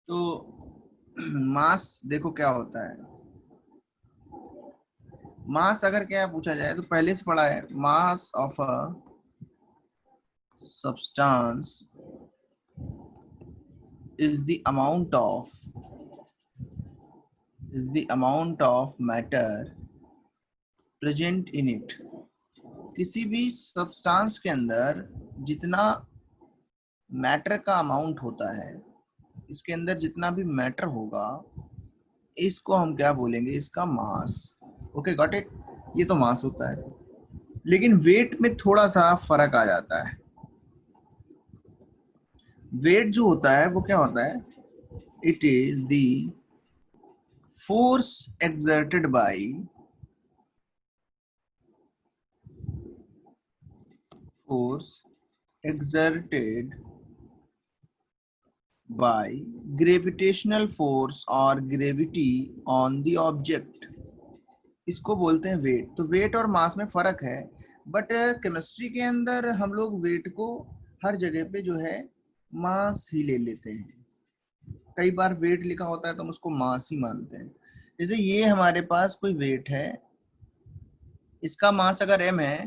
तो मास देखो क्या होता है। मास अगर क्या पूछा जाए तो पहले से पढ़ा है, mass of a substance is the amount of matter present in it। किसी भी सब्सटेंस के अंदर जितना मैटर का अमाउंट होता है, इसके अंदर जितना भी मैटर होगा, इसको हम क्या बोलेंगे, इसका मास। Okay got it. ये तो मास होता है, लेकिन वेट में थोड़ा सा फर्क आ जाता है। वेट जो होता है वो क्या होता है, it is the force exerted by gravitational force or gravity on the object। इसको बोलते हैं वेट। तो वेट और मास में फर्क है, बट केमिस्ट्री के अंदर हम लोग वेट को हर जगह पे जो है मास ही ले लेते हैं। कई बार वेट लिखा होता है तो हम उसको मास ही मानते हैं। जैसे ये हमारे पास कोई वेट है, इसका मास अगर m है,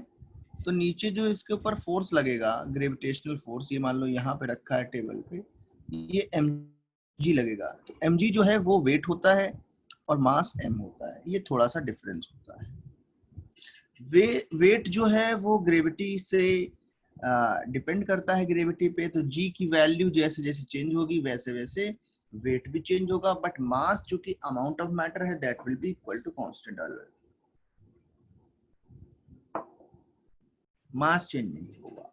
तो नीचे जो इसके ऊपर फोर्स लगेगा, ग्रेविटेशनल फोर्स, ये मान लो यहाँ पे रखा है टेबल पे, ये mg लगेगा। तो mg जो है वो वेट होता है और मास m होता है। ये थोड़ा सा डिफरेंस होता है। वेट जो है वो ग्रेविटी से डिपेंड करता है, ग्रेविटी पे। तो g की वैल्यू जैसे जैसे चेंज होगी वैसे वैसे वेट भी चेंज होगा, बट मास जो कि अमाउंट ऑफ मैटर है, that will be equal to constant always. Mass change नहीं होगा।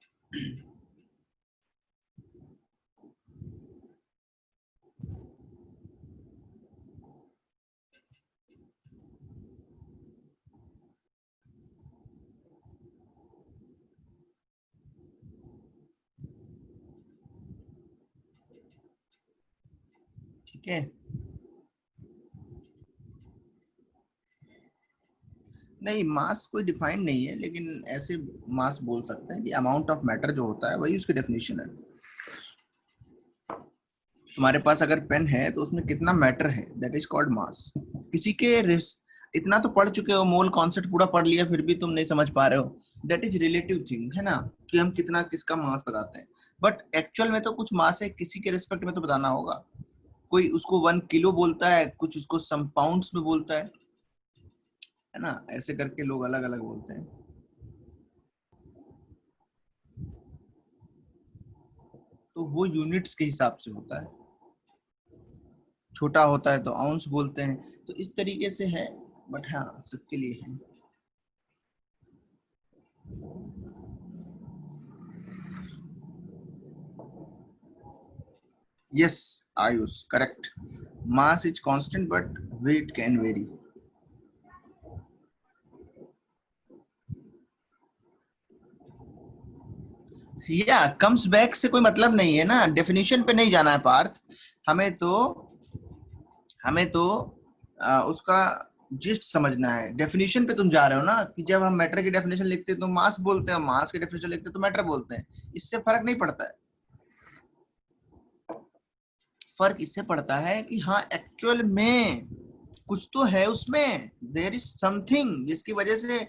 ठीक है। नहीं, मास कोई डिफाइन नहीं है, लेकिन ऐसे मास बोल सकते हैं कि अमाउंट ऑफ मैटर जो होता है वही उसकी डेफिनेशन है। तुम्हारे पास अगर पेन है तो उसमें कितना मैटर है, दैट इज कॉल्ड मास। किसी के इतना तो पढ़ चुके हो, मोल कॉन्सेप्ट पूरा पढ़ लिया, फिर भी तुम नहीं समझ पा रहे हो, दैट इज रिलेटिव थिंग, है ना, कि हम कितना किसका मास बताते हैं। बट एक्चुअल में तो कुछ मास है, किसी के रिस्पेक्ट में तो बताना होगा। कोई उसको 1 किलो बोलता है, कुछ उसको सम पाउंड्स में बोलता है ना, ऐसे करके लोग अलग अलग बोलते हैं। तो वो यूनिट्स के हिसाब से होता है। छोटा होता है तो आउंस बोलते हैं। तो इस तरीके से है, बट हाँ सबके लिए है। Yes Ayush, correct. Mass is constant but weight can vary. या कम्स बैक से कोई मतलब नहीं है ना, डेफिनेशन पे नहीं जाना है पार्थ। हमें तो उसका जिस्ट समझना है। डेफिनेशन पे तुम जा रहे हो ना, कि जब हम मैटर की डेफिनेशन लिखते हैं तो मास बोलते हैं, मास की डेफिनेशन लिखते हैं तो मैटर बोलते हैं। इससे फर्क नहीं पड़ता है। फर्क इससे पड़ता है कि हाँ एक्चुअल में कुछ तो है उसमें, देयर इज समथिंग जिसकी वजह से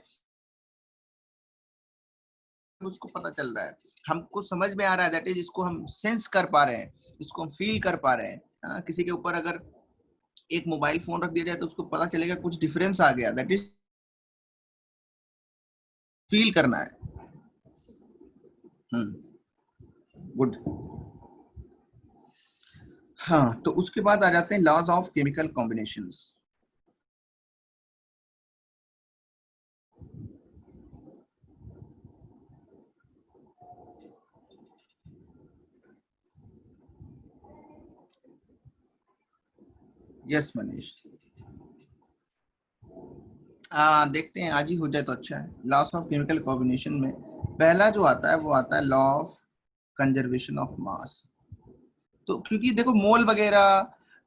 उसको पता चल रहा है, हमको समझ में आ रहा है, दैट इज इसको हम सेंस कर पा रहे हैं, इसको हम फील कर पा रहे हैं। किसी के ऊपर अगर एक मोबाइल फोन रख दिया जाए तो उसको पता चलेगा कुछ डिफरेंस आ गया, दैट इज फील करना है। गुड। हाँ, तो उसके बाद आ जाते हैं laws of chemical combinations. Yes Manish. देखते हैं, आज ही हो जाए तो अच्छा है। लॉस ऑफ केमिकल कॉम्बिनेशन में पहला जो आता है वो आता है लॉ ऑफ कंजर्वेशन ऑफ मास। तो क्योंकि देखो मोल वगैरह,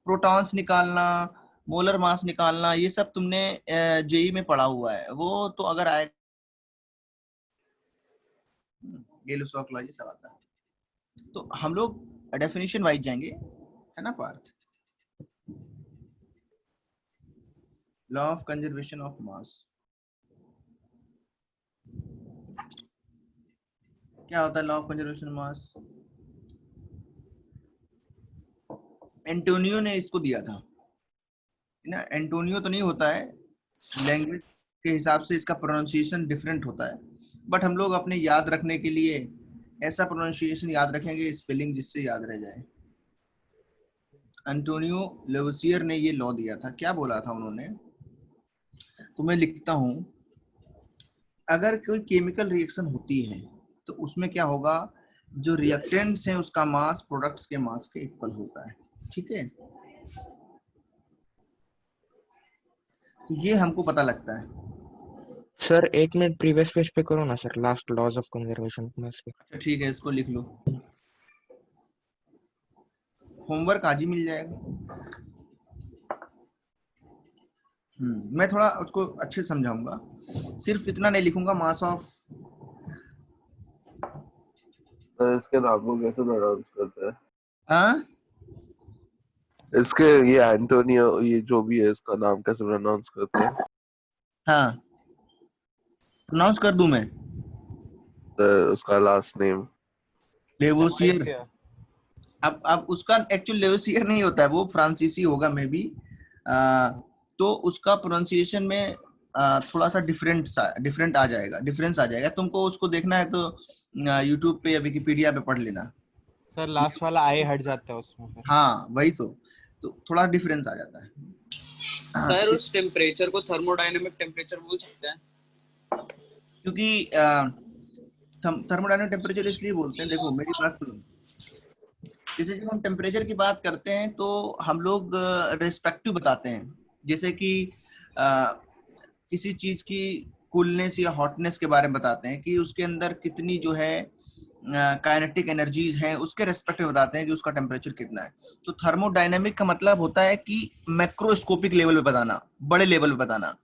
प्रोटॉन्स निकालना, मोलर मास निकालना, ये सब तुमने जेई में पढ़ा हुआ है। वो तो अगर आए गेलोसॉक लॉ ये सब आता है, तो हम लोग डेफिनेशन वाइज जाएंगे, है ना Parth. Law of conservation of mass क्या होता है? Law of conservation mass Antonio ने इसको दिया था ना। एंटोनियो तो नहीं होता है, लैंग्वेज के हिसाब से इसका प्रोनाउंसिएशन डिफरेंट होता है, बट हम लोग अपने याद रखने के लिए ऐसा प्रोनाउंसिएशन याद रखेंगे, स्पेलिंग जिससे याद रह जाए। एंटोनियो लेवसियर ने ये लॉ दिया था। क्या बोला था उन्होंने? तो मैं लिखता हूं, अगर कोई केमिकल रिएक्शन होती है तो उसमें क्या होगा, जो रिएक्टेंट्स हैं उसका मास प्रोडक्ट्स के मास के इक्वल होता है। ठीक है, तो ये हमको पता लगता है। सर 1 मिनट प्रीवियस पेज पे करो ना sir, last laws of conservation mass पे। अच्छा ठीक है, इसको लिख लो, होमवर्क आज ही मिल जाएगा। मैं थोड़ा उसको अच्छे से समझाऊंगा, सिर्फ इतना नहीं लिखूंगा मास ऑफ। सर इसके नाम को कैसे प्रोनाउंस करते हैं? हाँ इसके ये एंटोनियो, ये जो भी है, इसका नाम कैसे प्रोनाउंस करते हैं? हाँ, प्रोनाउंस कर दूं मैं? सर उसका लास्ट नेम? लेवोसियर। अब उसका एक्चुअल लेवोसियर नहीं होता है, वो फ्रांसीसी होगा मे बी। तो उसका प्रोनाउंसिएशन में थोड़ा सा डिफरेंट आ जाएगा, डिफरेंस आ जाएगा। तुमको उसको देखना है तो यूट्यूब पे या विकिपीडिया पे पढ़ लेना। सर लास्ट वाला आई हट जाता है उसमें फिर। हाँ वही तो थोड़ा डिफरेंस आ जाता है। सर उस टेम्परेचर को थर्मोडायनेमिक टेम्परेचर बोल सकते हैं? क्योंकि थर्मोडायनेमिक टेम्परेचर इसलिए बोलते हैं, देखो मेरी बात सुनो, जैसे जब हम टेम्परेचर की बात करते हैं तो हम लोग रेस्पेक्टिव बताते हैं। जैसे कि किसी चीज की कूलनेस या हॉटनेस के बारे में बताते हैं कि उसके अंदर कितनी जो है काइनेटिक एनर्जीज हैं, उसके रेस्पेक्ट में बताते हैं कि उसका टेम्परेचर कितना है। तो थर्मोडायनेमिक का मतलब होता है कि मैक्रोस्कोपिक लेवल पे बताना, बड़े लेवल पे बताना,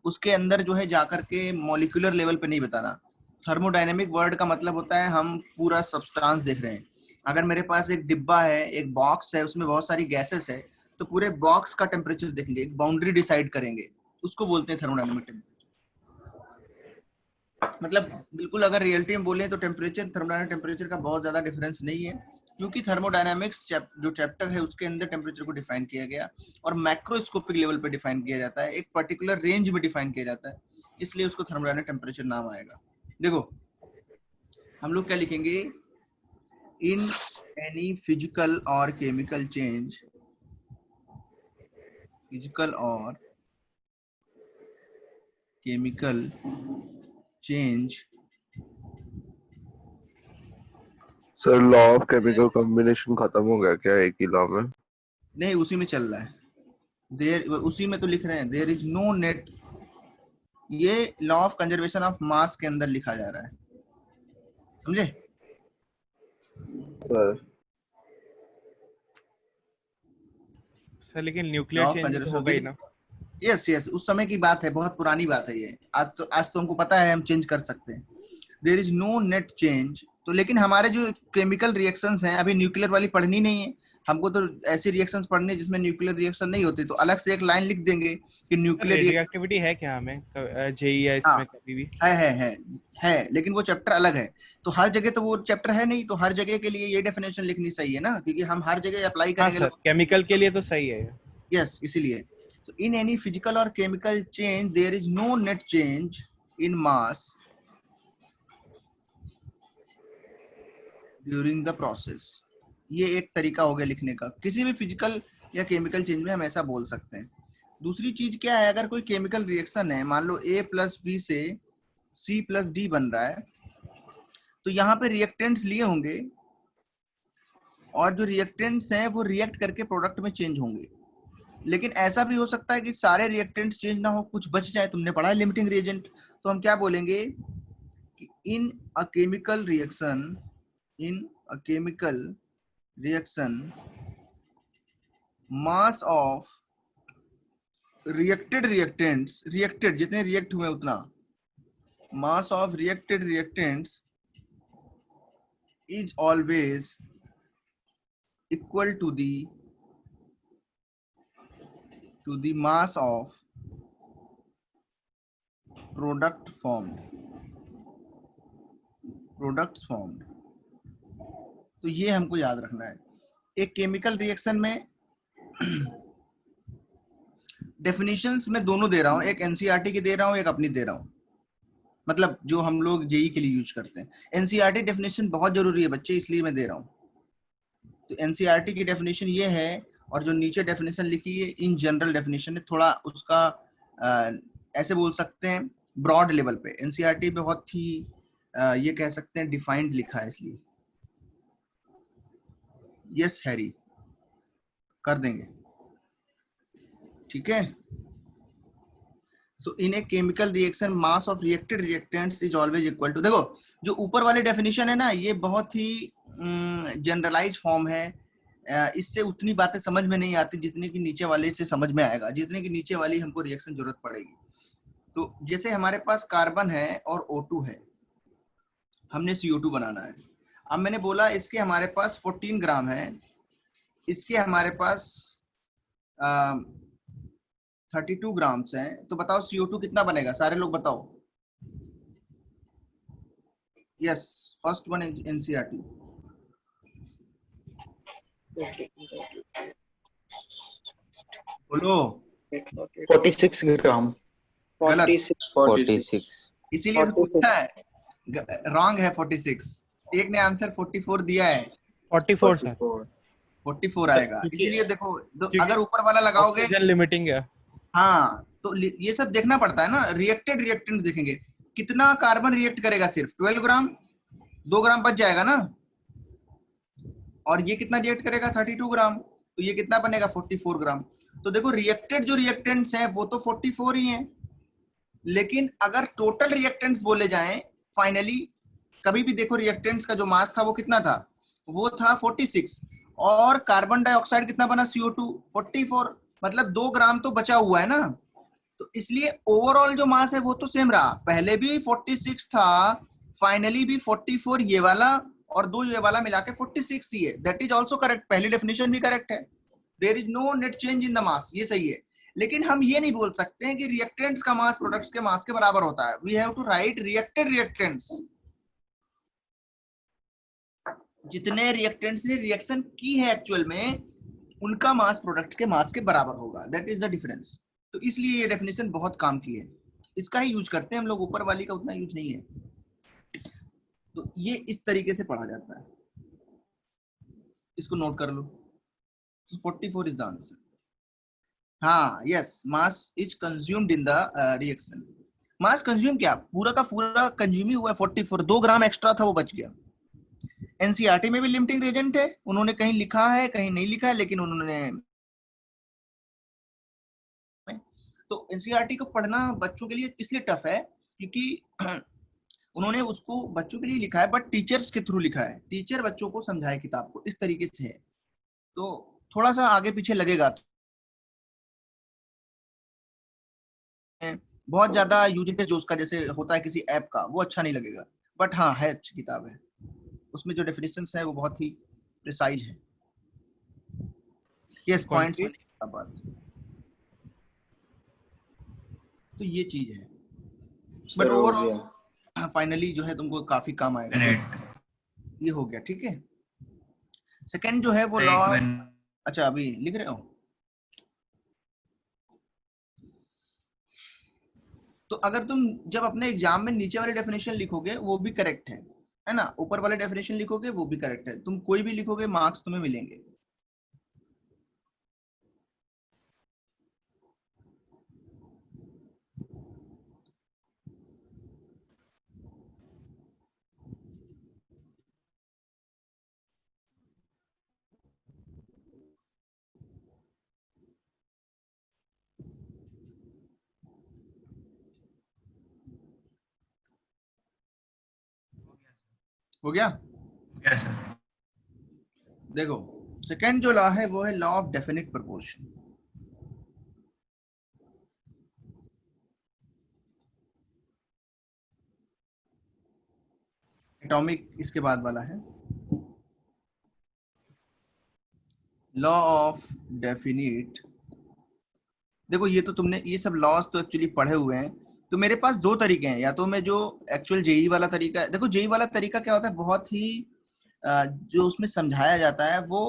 उसके अंदर जो है जाकर के मॉलिक्यूलर लेवल पे नहीं बताना। थर्मोडायनेमिक वर्ड का मतलब होता है हम पूरा सब्सटेंस देख रहे हैं। अगर मेरे पास एक डिब्बा है, एक बॉक्स है, उसमें बहुत सारी गैसेस है, तो पूरे बॉक्स का टेम्परेचर देखेंगे, एक बाउंड्री डिसाइड करेंगे, उसको बोलते हैं थर्मोडायनेमिक टेम्परेचर। मतलब बिल्कुल अगर रियलिटी में बोले तो टेम्परेचर, थर्मोडायनेमिक टेम्परेचर का बहुत ज्यादा डिफरेंस नहीं है, क्योंकि थर्मोडायनेमिक्स जो चैप्टर है उसके अंदर टेम्परेचर को डिफाइन किया गया और मैक्रोस्कोपिक लेवल पे डिफाइन किया जाता है, एक पर्टिकुलर रेंज में डिफाइन किया जाता है, इसलिए उसको थर्मोडायनेमिक टेम्परेचर नाम आएगा। देखो हम लोग क्या लिखेंगे, इन एनी फिजिकल और केमिकल चेंज, फिजिकल और chemical change. Sir law of chemical combination खत्म हो गया क्या एक ही लॉ में? नहीं, उसी में चल रहा है, देर उसी में तो लिख रहे हैं, देयर इज नो नेट। ये लॉ ऑफ कंजर्वेशन ऑफ मास के अंदर लिखा जा रहा है, समझे? सर लेकिन लॉ न्यूक्लियर ऑफ चेंज तो कंजर्वेशन, होगा ही ना। यस यस, उस समय की बात है, बहुत पुरानी बात है ये। आज तो हमको पता है हम चेंज कर सकते हैं। There is no net change. तो लेकिन हमारे जो केमिकल रिएक्शंस हैं, अभी न्यूक्लियर वाली पढ़नी नहीं है हमको, तो ऐसी रिएक्शंस पढ़नी है जिसमें न्यूक्लियर रिएक्शन नहीं होती, तो अलग से एक लाइन लिख देंगे कि न्यूक्लियर रेडियो रिएक्शन। एक्टिविटी है क्या हमें जेई या हाँ इसमें कभी भी? है, लेकिन वो चैप्टर अलग है, तो हर जगह तो वो चैप्टर है नहीं, तो हर जगह के लिए ये डेफिनेशन लिखनी सही है ना, क्योंकि हम हर जगह अप्लाई हाँ करेंगे। सर, केमिकल के लिए तो सही है। यस, इसीलिए तो इन एनी फिजिकल और chemical change there is no net change in mass during the process. ये एक तरीका हो गया लिखने का, किसी भी फिजिकल या केमिकल चेंज में हम ऐसा बोल सकते हैं। दूसरी चीज क्या है, अगर कोई केमिकल रिएक्शन है, मान लो A प्लस बी से C प्लस डी बन रहा है, तो यहाँ पे रिएक्टेंट्स लिए होंगे और जो रिएक्टेंट्स हैं वो रिएक्ट करके प्रोडक्ट में चेंज होंगे। लेकिन ऐसा भी हो सकता है कि सारे रिएक्टेंट्स चेंज ना हो, कुछ बच जाए। तुमने पढ़ा है लिमिटिंग रिएजेंट, तो हम क्या बोलेंगे कि in a chemical reaction mass of reacted जितने रिएक्ट हुए उतना, mass of reacted reactants is always equal to the mass of product formed, products formed. तो ये हमको याद रखना है। एक केमिकल रिएक्शन में डेफिनेशंस में दोनों दे रहा हूँ, एक एनसीईआरटी की दे रहा हूँ, एक अपनी दे रहा हूँ, मतलब जो हम लोग जेई के लिए यूज करते हैं। एनसीईआरटी डेफिनेशन बहुत जरूरी है बच्चे, इसलिए मैं दे रहा हूँ। तो एनसीईआरटी की डेफिनेशन ये है, और जो नीचे डेफिनेशन लिखी है इन जनरल डेफिनेशन है, थोड़ा उसका ऐसे बोल सकते हैं ब्रॉड लेवल पे। एनसीईआरटी बहुत ही ये कह सकते हैं डिफाइंड लिखा है, इसलिए यस हैरी कर देंगे, ठीक है। So in a chemical reaction mass of reacted reactants is always equal to, देखो जो ऊपर वाले डेफिनेशन है ना, ये बहुत ही जनरलाइज फॉर्म है, इससे उतनी बातें समझ में नहीं आती जितनी कि नीचे वाले से समझ में आएगा, जितने की नीचे वाली हमको रिएक्शन जरूरत पड़ेगी। तो जैसे हमारे पास कार्बन है और O2 है, हमने CO2 बनाना है। अब मैंने बोला इसके हमारे पास 14 ग्राम है, इसके हमारे पास 32 ग्राम्स हैं, तो बताओ CO2 कितना बनेगा, सारे लोग बताओ। Yes, first one is NCERT. बोलो 46 ग्राम। गलत, 46 इसीलिए तो पूछा है, रॉन्ग है 46। एक ने आंसर 44 दिया है, 44 सर, 44 आएगा। इसीलिए देखो अगर ऊपर वाला लगाओगे, ऑक्सीजन लिमिटिंग है। हाँ तो ये सब देखना पड़ता है ना। रिएक्टेड रिएक्टेंट्स देखेंगे, कितना कार्बन रिएक्ट करेगा, सिर्फ 12 ग्राम, 2 ग्राम बच जाएगा ना, और ये कितना रिएक्ट करेगा 32 ग्राम, तो ये कितना बनेगा 44 ग्राम। तो देखो रिएक्टेड जो रिएक्टेंट्स हैं वो तो 44 ही हैं, लेकिन अगर टोटल रिएक्टेंट्स बोले जाएं फाइनली, कभी भी देखो रिएक्टेंट्स का जो मास था वो कितना था, वो था 46, और कार्बन डाइऑक्साइड कितना बना CO2 44, मतलब 2 ग्राम तो बचा हुआ है ना। तो इसलिए ओवरऑल जो मास है वो तो सेम रहा, पहले भी 46 था, फाइनली भी 44 ये वाला और 2 ये वाला मिला के 46 ही है। दैट इज ऑल्सो करेक्ट, पहली डेफिनेशन भी करेक्ट है, there is no net change in the mass, ये सही है। लेकिन हम ये नहीं बोल सकते हैं कि रिएक्टेंट्स का मास प्रोडक्ट्स के मास के बराबर होता है। We have to write reacted reactants, जितने रिएक्टेंट्स ने रिएक्शन की है एक्चुअल में, उनका मास प्रोडक्ट के मास के बराबर होगा, दैट इज द डिफरेंस। तो इसलिए ये डेफिनेशन बहुत काम की है, इसका ही यूज करते हैं हम लोग, ऊपर वाली का उतना यूज नहीं है। तो ये इस तरीके से पढ़ा जाता है, इसको नोट कर लो। 44 इज द आंसर। हाँ yes, mass is consumed in the reaction. Mass consume क्या, पूरा का पूरा कंज्यूम ही हुआ है 44, 2 ग्राम एक्स्ट्रा था वो बच गया। एनसीईआरटी में भी लिमिटिंग एजेंट है, उन्होंने कहीं लिखा है कहीं नहीं लिखा है, लेकिन उन्होंने, तो एनसीईआरटी को पढ़ना बच्चों के लिए इसलिए टफ है क्योंकि उन्होंने उसको बच्चों के लिए लिखा है, बट टीचर्स के थ्रू लिखा है, टीचर बच्चों को समझाए किताब को, इस तरीके से है। तो थोड़ा सा आगे पीछे लगेगा, बहुत ज्यादा यूजेस जो उसका जैसे होता है किसी ऐप का, वो अच्छा नहीं लगेगा, बट हाँ है, अच्छी किताब है, उसमें जो डेफिनेशंस है वो बहुत ही प्रिसाइज है। यस, पॉइंट्स में बात, तो ये चीज है, बट ओवरऑल फाइनली जो है तुमको काफी काम आएगा। ये हो गया, ठीक है। सेकंड जो है वो लॉ, अच्छा अभी लिख रहे हो, तो अगर तुम जब अपने एग्जाम में नीचे वाले डेफिनेशन लिखोगे वो भी करेक्ट है ना, ऊपर वाले डेफिनेशन लिखोगे वो भी करेक्ट है, तुम कोई भी लिखोगे मार्क्स तुम्हें मिलेंगे। हो गया? Yes sir. देखो सेकंड जो लॉ है वो है law of definite proportion. Atomic इसके बाद वाला है, लॉ ऑफ डेफिनिट। देखो ये तो तुमने ये सब लॉज तो एक्चुअली पढ़े हुए हैं, तो मेरे पास दो तरीके हैं, या तो मैं जो एक्चुअल जेई वाला तरीका है, देखो जेई वाला तरीका क्या होता है, बहुत ही जो उसमें समझाया जाता है वो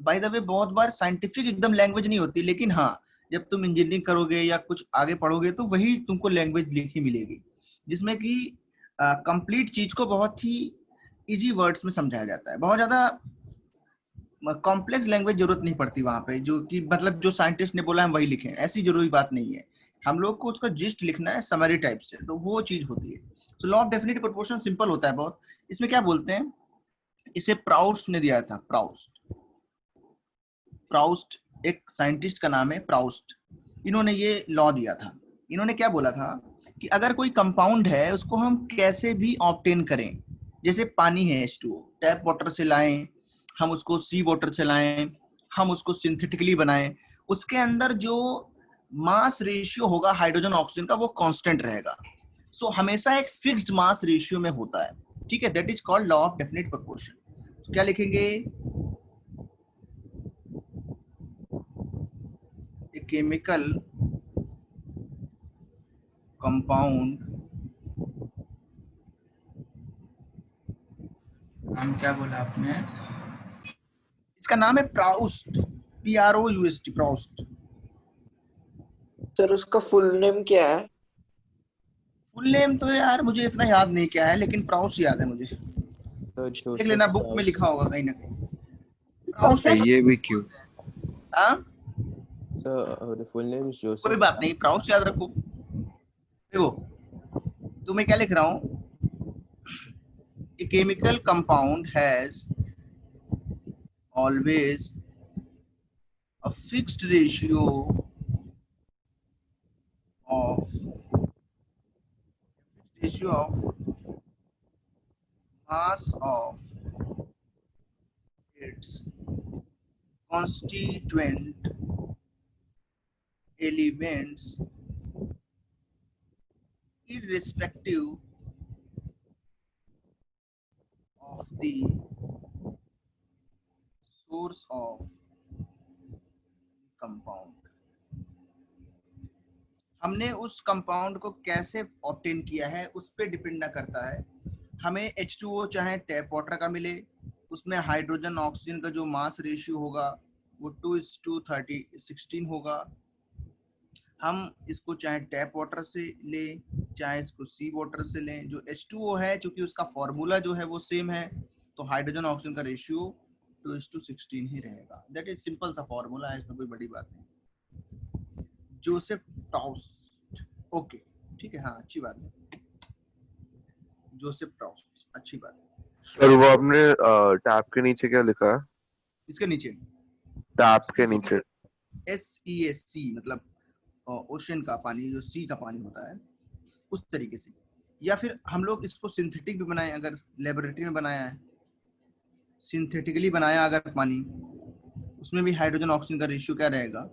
बाय द वे बहुत बार साइंटिफिक एकदम लैंग्वेज नहीं होती, लेकिन हाँ जब तुम इंजीनियरिंग करोगे या कुछ आगे पढ़ोगे तो वही तुमको लैंग्वेज लिखी मिलेगी, जिसमें कि कंप्लीट चीज को बहुत ही इजी वर्ड्स में समझाया जाता है। बहुत ज्यादा कॉम्प्लेक्स लैंग्वेज जरूरत नहीं पड़ती वहां पे, जो कि मतलब जो साइंटिस्ट ने बोला हम वही लिखें, ऐसी जरूरी बात नहीं है। हम लोग को उसका जिस्ट लिखना है समरी टाइप से, तो वो चीज होती है। तो law of definite proportion simple होता है बहुत। इसमें क्या बोलते हैं, इसे प्राउस्ट ने दिया था। प्राउस्ट एक साइंटिस्ट का नाम है, प्राउस्ट। इन्होंने ये लॉ दिया था। इन्होंने क्या बोला था कि अगर कोई कंपाउंड है उसको हम कैसे भी ऑब्टेन करें, जैसे पानी है H2O, टैप वाटर से लाएं, हम उसको सी वाटर से लाएं, हम उसको सिंथेटिकली बनाएं, उसके अंदर जो मास रेशियो होगा हाइड्रोजन ऑक्सीजन का वो कांस्टेंट रहेगा। सो हमेशा एक फिक्स्ड मास रेशियो में होता है, ठीक है। That is called law of definite proportion. क्या लिखेंगे, ए केमिकल कंपाउंड, नाम क्या बोला आपने, इसका नाम है प्राउस्ट, PROUST, प्राउस्ट। सर उसका फुल नेम क्या है? फुल नेम तो यार मुझे इतना याद नहीं क्या है, लेकिन प्राउस्ट याद है मुझे, देख लेना बुक में लिखा होगा कहीं ना कहीं। प्राउस्ट ये भी क्यों? हाँ the full name is Joseph. कोई बात नहीं, प्राउस्ट याद रखो। देखो तो मैं क्या लिख रहा हूँ, a chemical compound has always a fixed ratio of mass of its constituent elements irrespective of the source of compound। हमने उस कंपाउंड को कैसे ऑब्टेन किया है उस पे डिपेंड ना करता है। हमें H2O चाहे टैप वाटर का मिले, उसमें हाइड्रोजन ऑक्सीजन का जो मास रेशियो होगा वो 2:16 होगा। हम इसको चाहे टैप वाटर से लें चाहे इसको सी वाटर से लें, जो H2O है चूंकि उसका फॉर्मूला जो है वो सेम है, तो हाइड्रोजन ऑक्सीजन का रेशियो 2:16 ही रहेगा। दैट इज सिंपल सा फॉर्मूला है, इसमें कोई बड़ी बात नहीं। जोसेफ प्राउस्ट, ओके ठीक है, हाँ अच्छी बात है, जोसेफ प्राउस्ट अच्छी बात है। सर वो आपने टैप के नीचे क्या लिखा है? इसके नीचे टैप के नीचे SEAC, मतलब ओशन का पानी, जो सी का पानी होता है उस तरीके से। या फिर हम लोग इसको सिंथेटिक भी बनाए, अगर लेबोरेटरी में बनाया है, सिंथेटिकली बनाया अगर पानी, उसमें भी हाइड्रोजन ऑक्सीजन का रेशियो क्या रहेगा,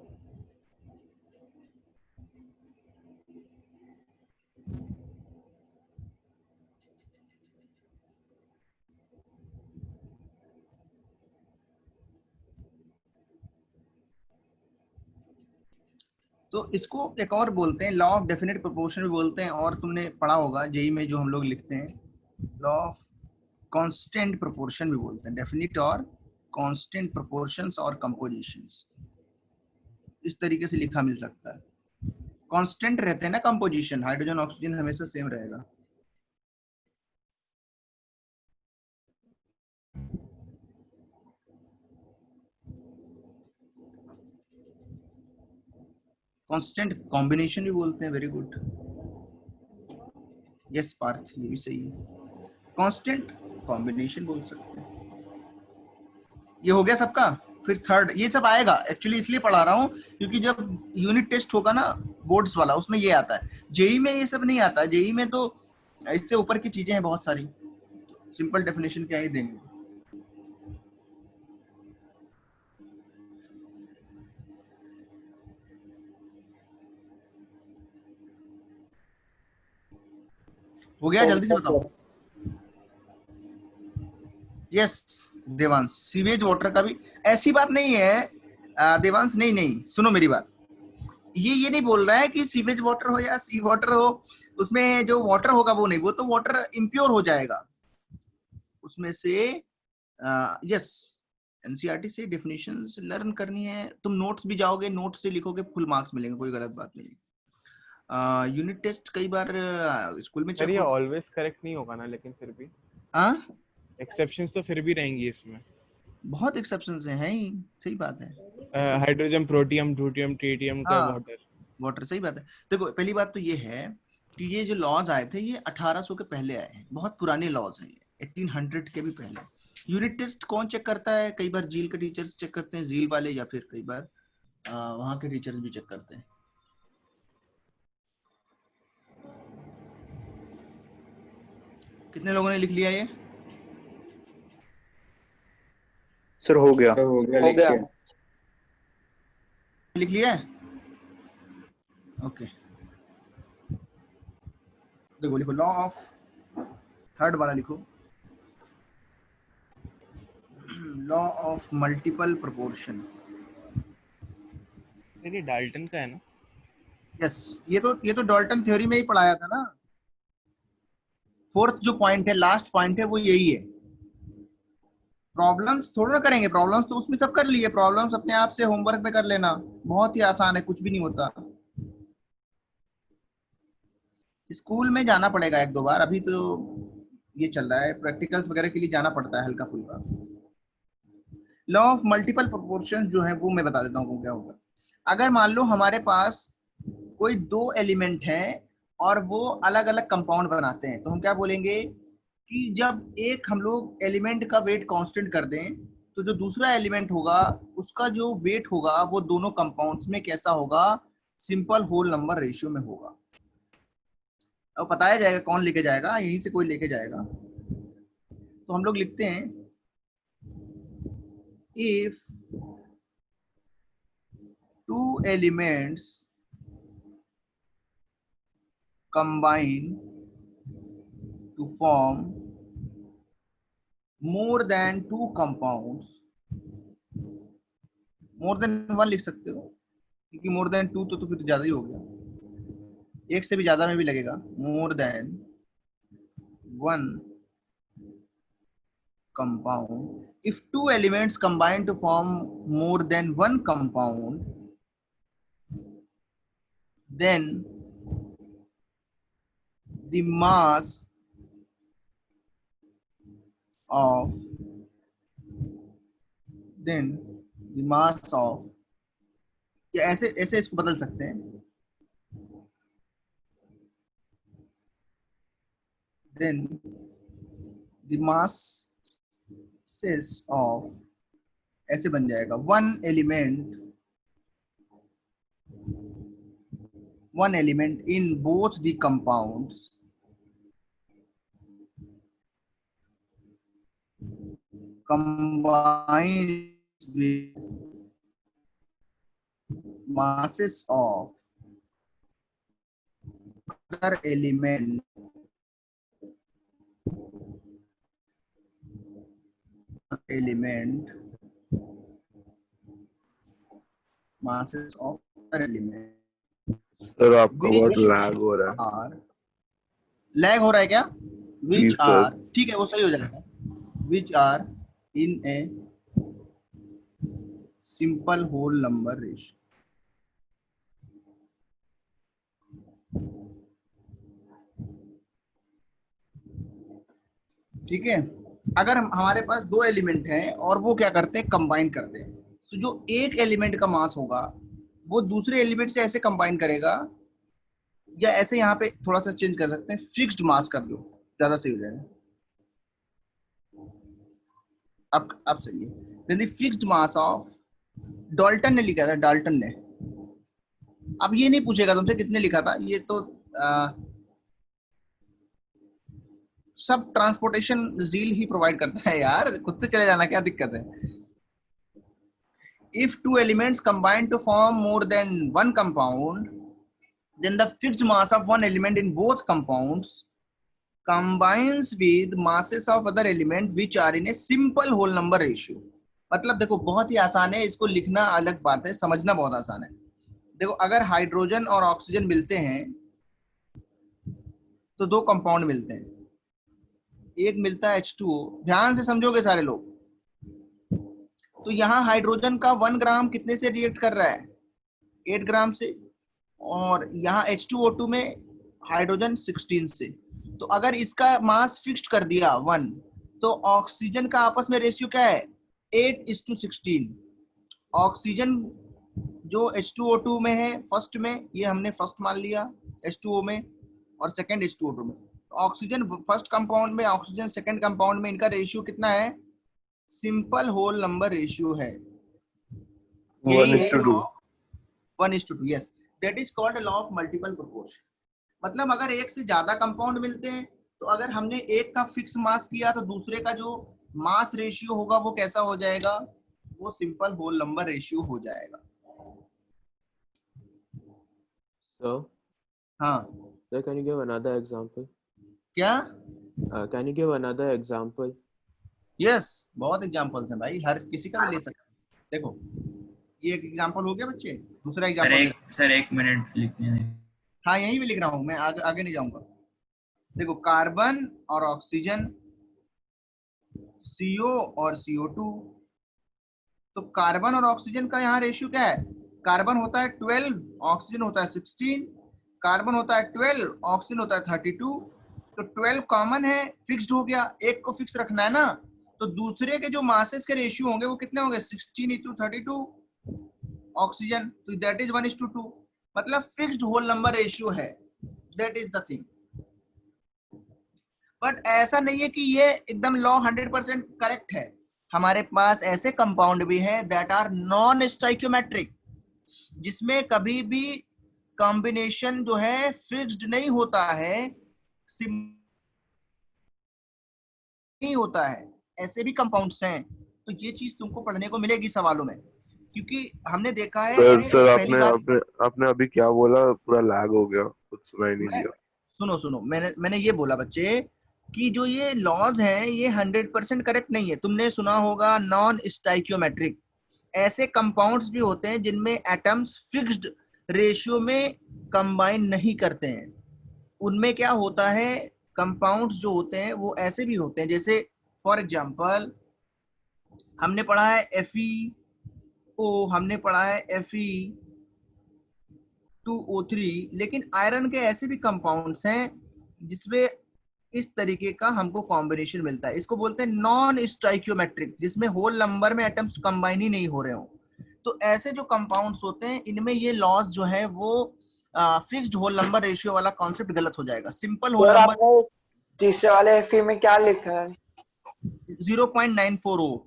तो इसको एक और बोलते हैं लॉ ऑफ डेफिनेट प्रोपोर्शन भी बोलते हैं। और तुमने पढ़ा होगा जेई में जो हम लोग लिखते हैं लॉ ऑफ कांस्टेंट प्रोपोर्शन भी बोलते हैं, डेफिनेट और कांस्टेंट प्रोपोर्शंस और कंपोजिशंस, इस तरीके से लिखा मिल सकता है। कांस्टेंट रहते हैं ना कंपोजिशन, हाइड्रोजन ऑक्सीजन हमेशा सेम रहेगा। कांस्टेंट कॉम्बिनेशन भी बोलते हैं, वेरी गुड, यस पार्थ ये भी सही है, कांस्टेंट कॉम्बिनेशन बोल सकते हैं। ये हो गया सबका। फिर थर्ड, ये सब आएगा एक्चुअली इसलिए पढ़ा रहा हूँ क्योंकि जब यूनिट टेस्ट होगा ना बोर्ड्स वाला, उसमें ये आता है। जेई में ये सब नहीं आता, जेई में तो इससे ऊपर की चीजें हैं बहुत सारी, सिंपल डेफिनेशन क्या ही देंगे। हो गया, जल्दी से बताओ। यस देवांश, सीवेज वाटर का भी ऐसी बात नहीं है देवांश, नहीं सुनो मेरी बात। ये नहीं बोल रहा है कि सीवेज वाटर हो या सी वाटर हो, उसमें जो वाटर होगा वो नहीं, वो तो वाटर इम्प्योर हो जाएगा उसमें से। यस, एनसीईआरटी से डेफिनेशंस लर्न करनी है, तुम नोट्स भी जाओगे, नोट्स से लिखोगे, फुल मार्क्स मिलेंगे, कोई गलत बात नहीं है। यूनिट टेस्ट कई बार स्कूल में सर चेक ये ऑलवेज करेक्ट नहीं होगा ना, लेकिन फिर भी एक्सेप्शंस तो फिर भी रहेंगी इसमें। बहुत एक्सेप्शंस हैं ही, सही बात है। हाइड्रोजन, प्रोटियम, ड्यूटियम, ट्रिटियम का वाटर। वाटर, सही बात है। देखो पहली बात तो ये है कि ये जो लॉज आए थे ये 1800 के पहले आए हैं, बहुत पुराने लॉज हैं, 1800 के भी पहले। यूनिट टेस्ट कौन चेक करता है? कई बार जील के टीचर्स चेक करते हैं, जील वाले, या फिर कई बार वहां के टीचर्स भी चेक करते हैं। कितने लोगों ने लिख लिया ये? सर हो गया। हो गया। लिख लिया है? ओके, देखो लिखो, लॉ ऑफ, थर्ड वाला लिखो, लॉ ऑफ मल्टीपल प्रोपोर्शन। ये डाल्टन का है ना? यस, ये तो डाल्टन थ्योरी में ही पढ़ाया था ना। फोर्थ जो पॉइंट है, लास्ट पॉइंट है, वो यही है। प्रॉब्लम्स थोड़ा ना करेंगे, प्रॉब्लम्स तो उसमें सब कर लिए, प्रॉब्लम्स अपने आप से होमवर्क में कर लेना, बहुत ही आसान है, कुछ भी नहीं होता। स्कूल में जाना पड़ेगा एक दो बार, अभी तो ये चल रहा है, प्रैक्टिकल्स वगैरह के लिए जाना पड़ता है हल्का फुल्का। लॉ ऑफ मल्टीपल प्रोपोर्शन जो है वो मैं बता देता हूँ क्या होगा। अगर मान लो हमारे पास कोई दो एलिमेंट हैं और वो अलग अलग कंपाउंड बनाते हैं, तो हम क्या बोलेंगे कि जब एक हम लोग एलिमेंट का वेट कांस्टेंट कर दें तो जो दूसरा एलिमेंट होगा उसका जो वेट होगा वो दोनों कंपाउंड्स में कैसा होगा? सिंपल होल नंबर रेशियो में होगा। अब बताया जाएगा कौन लेके जाएगा, यहीं से कोई लेके जाएगा। तो हम लोग लिखते हैं, if two elements combine to form more than two compounds, more than one लिख सकते हो क्योंकि more than two तो फिर ज्यादा ही हो गया, एक से भी ज्यादा में भी लगेगा। more than one compound, if two elements combine to form more than one compound, then the mass of या ऐसे इसको बदल सकते हैं, then the masses of, ऐसे बन जाएगा, one element in both the compounds combined with masses of other element masses of other element। Sir आपका बहुत लैग हो रहा है। लैग हो रहा है क्या? जी विच सर। आर, ठीक है वो सही हो जाएगा, which are in a simple whole number ratio. ठीक है, अगर हमारे पास दो एलिमेंट हैं और वो क्या करते हैं? कंबाइन करते हैं, तो जो एक एलिमेंट का मास होगा वो दूसरे एलिमेंट से ऐसे कंबाइन करेगा, या ऐसे यहाँ पे थोड़ा सा चेंज कर सकते हैं, फिक्स्ड मास कर दो, ज्यादा सही हो जाएगा। अब सही है। Then the fixed mass of, Dalton ने लिखा था, डाल्टन ने। अब ये नहीं पूछेगा तुमसे किसने लिखा था, ये तो सब ट्रांसपोर्टेशन जील ही प्रोवाइड करता है यार, खुद से चले जाना क्या दिक्कत है। If two elements combine to form more than one compound, then the fixed mass of one element in both compounds combines with masses of other element which are in a simple whole number ratio। मतलब देखो बहुत ही आसान है, इसको लिखना अलग बात है, समझना बहुत आसान है। देखो अगर हाइड्रोजन और ऑक्सीजन मिलते हैं तो दो कंपाउंड मिलते हैं, एक मिलता है H2O, ध्यान से समझोगे सारे लोग। तो यहाँ हाइड्रोजन का 1 ग्राम कितने से रिएक्ट कर रहा है, 8 ग्राम से, और यहाँ H2O2 में हाइड्रोजन 16 से। तो अगर इसका मास फिक्स्ड कर दिया 1, तो ऑक्सीजन का आपस में रेशियो क्या है, 8:16। ऑक्सीजन जो H2O2 में है फर्स्ट में, ये हमने फर्स्ट मान लिया H2O में, और सेकंड H2O2 में। ऑक्सीजन फर्स्ट कंपाउंड में, ऑक्सीजन सेकंड कंपाउंड में, इनका रेशियो कितना है, सिंपल होल नंबर रेशियो है 1:2। 1:2, yes, that is called law of multiple proportion. मतलब अगर एक से ज्यादा कंपाउंड मिलते हैं तो अगर हमने एक का फिक्स मास किया तो दूसरे का जो मास रेशियो होगा वो कैसा हो जाएगा, वो सिंपल होल नंबर रेशियो हो जाएगा। So, हाँ sir, can you give another example? क्या, Can you give another example? Yes बहुत एग्जांपल्स हैं भाई, हर किसी का भी ले सकते हैं। देखो ये एक एग्जांपल हो गया बच्चे, दूसरा एग्जांपल सर एक मिनट लिखने दें। हाँ यहीं भी लिख रहा हूँ मैं, आगे नहीं जाऊंगा। देखो कार्बन और ऑक्सीजन, CO और CO2। तो कार्बन और ऑक्सीजन का यहाँ रेशियो क्या है, कार्बन होता है 12, ऑक्सीजन होता है 16। कार्बन होता है 12, ऑक्सीजन होता है 32। तो 12 कॉमन है, फिक्स्ड हो गया, एक को फिक्स रखना है ना, तो दूसरे के जो मासेस के रेशियो होंगे वो कितने होंगे, 16:32 ऑक्सीजन, तो दैट इज 1:2, मतलब फिक्स्ड होल नंबर रेशियो है, that is the thing. But ऐसा नहीं है कि ये एकदम लॉ 100% करेक्ट है, हमारे पास ऐसे कंपाउंड भी हैं दैट आर नॉन स्टाइक्योमेट्रिक, जिसमें कभी भी कॉम्बिनेशन जो है फिक्स्ड नहीं होता है, नहीं होता है, ऐसे भी कंपाउंड्स हैं। तो ये चीज तुमको पढ़ने को मिलेगी सवालों में, क्योंकि हमने देखा है सर पहली बार। आपने अभी क्या बोला, पूरा लैग हो गया, कुछ सुनाई नहीं दिया। सुनो मैंने ये बोला बच्चे कि जो ये लॉज हैं ये 100% करेक्ट नहीं है। तुमने सुना होगा नॉन स्टाइक्योमेट्रिक, ऐसे कंपाउंड्स भी होते हैं जिनमें एटम्स फिक्स्ड रेशियो में कंबाइन नहीं करते हैं। उनमें क्या होता है, कंपाउंड्स जो होते हैं वो ऐसे भी होते हैं, जैसे फॉर एग्जांपल हमने पढ़ा है FeO, हमने पढ़ा है Fe2O3, लेकिन आयरन के ऐसे भी कंपाउंड्स हैं जिसमें इस तरीके का हमको कॉम्बिनेशन मिलता है, इसको बोलते हैं नॉन स्टाइक्योमेट्रिक, जिसमें होल नंबर में एटम्स कंबाइन ही नहीं हो रहे हो। तो ऐसे जो कंपाउंड्स होते हैं इनमें ये लॉस जो है वो फिक्स्ड होल नंबर रेशियो वाला कॉन्सेप्ट गलत हो जाएगा। सिंपल होल नंबर तीसरे वाले Fe में क्या लिखा है, 0.940,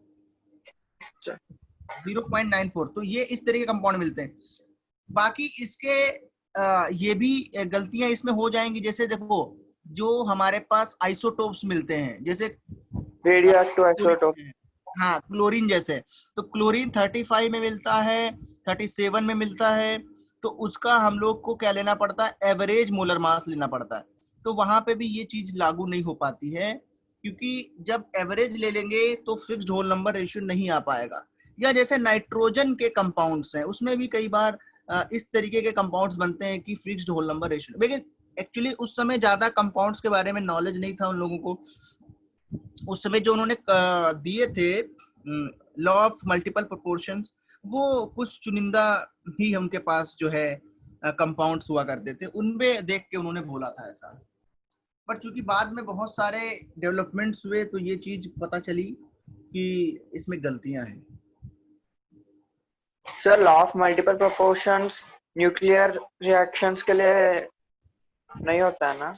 0.94। तो ये इस तरह के कंपाउंड मिलते हैं। बाकी इसके ये भी गलतियां इसमें हो जाएंगी, जैसे देखो जो हमारे पास आइसोटोप्स मिलते हैं, जैसे रेडियो एक्टिव आइसोटोप, हाँ क्लोरीन जैसे, तो क्लोरीन 35 में मिलता है, 37 में मिलता है, तो उसका हम लोग को क्या लेना पड़ता है, एवरेज मोलर मास लेना पड़ता है। तो वहां पे भी ये चीज लागू नहीं हो पाती है, क्योंकि जब एवरेज ले लेंगे तो फिक्स्ड होल नंबर रेशियो नहीं आ पाएगा। या जैसे नाइट्रोजन के कंपाउंड्स हैं, उसमें भी कई बार इस तरीके के कंपाउंड्स बनते हैं कि फिक्स्ड होल नंबर रेशियो, लेकिन एक्चुअली उस समय ज्यादा कंपाउंड्स के बारे में नॉलेज नहीं था उन लोगों को। उस समय जो उन्होंने दिए थे लॉ ऑफ मल्टीपल प्रोपोर्शंस, वो कुछ चुनिंदा ही उनके पास जो है कंपाउंड्स हुआ करते थे, उनमें देख के उन्होंने बोला था ऐसा। पर चूंकि बाद में बहुत सारे डेवलपमेंट्स हुए तो ये चीज पता चली कि इसमें गलतियां हैं। Sir law of multiple proportions nuclear reactions के लिए नहीं होता है ना,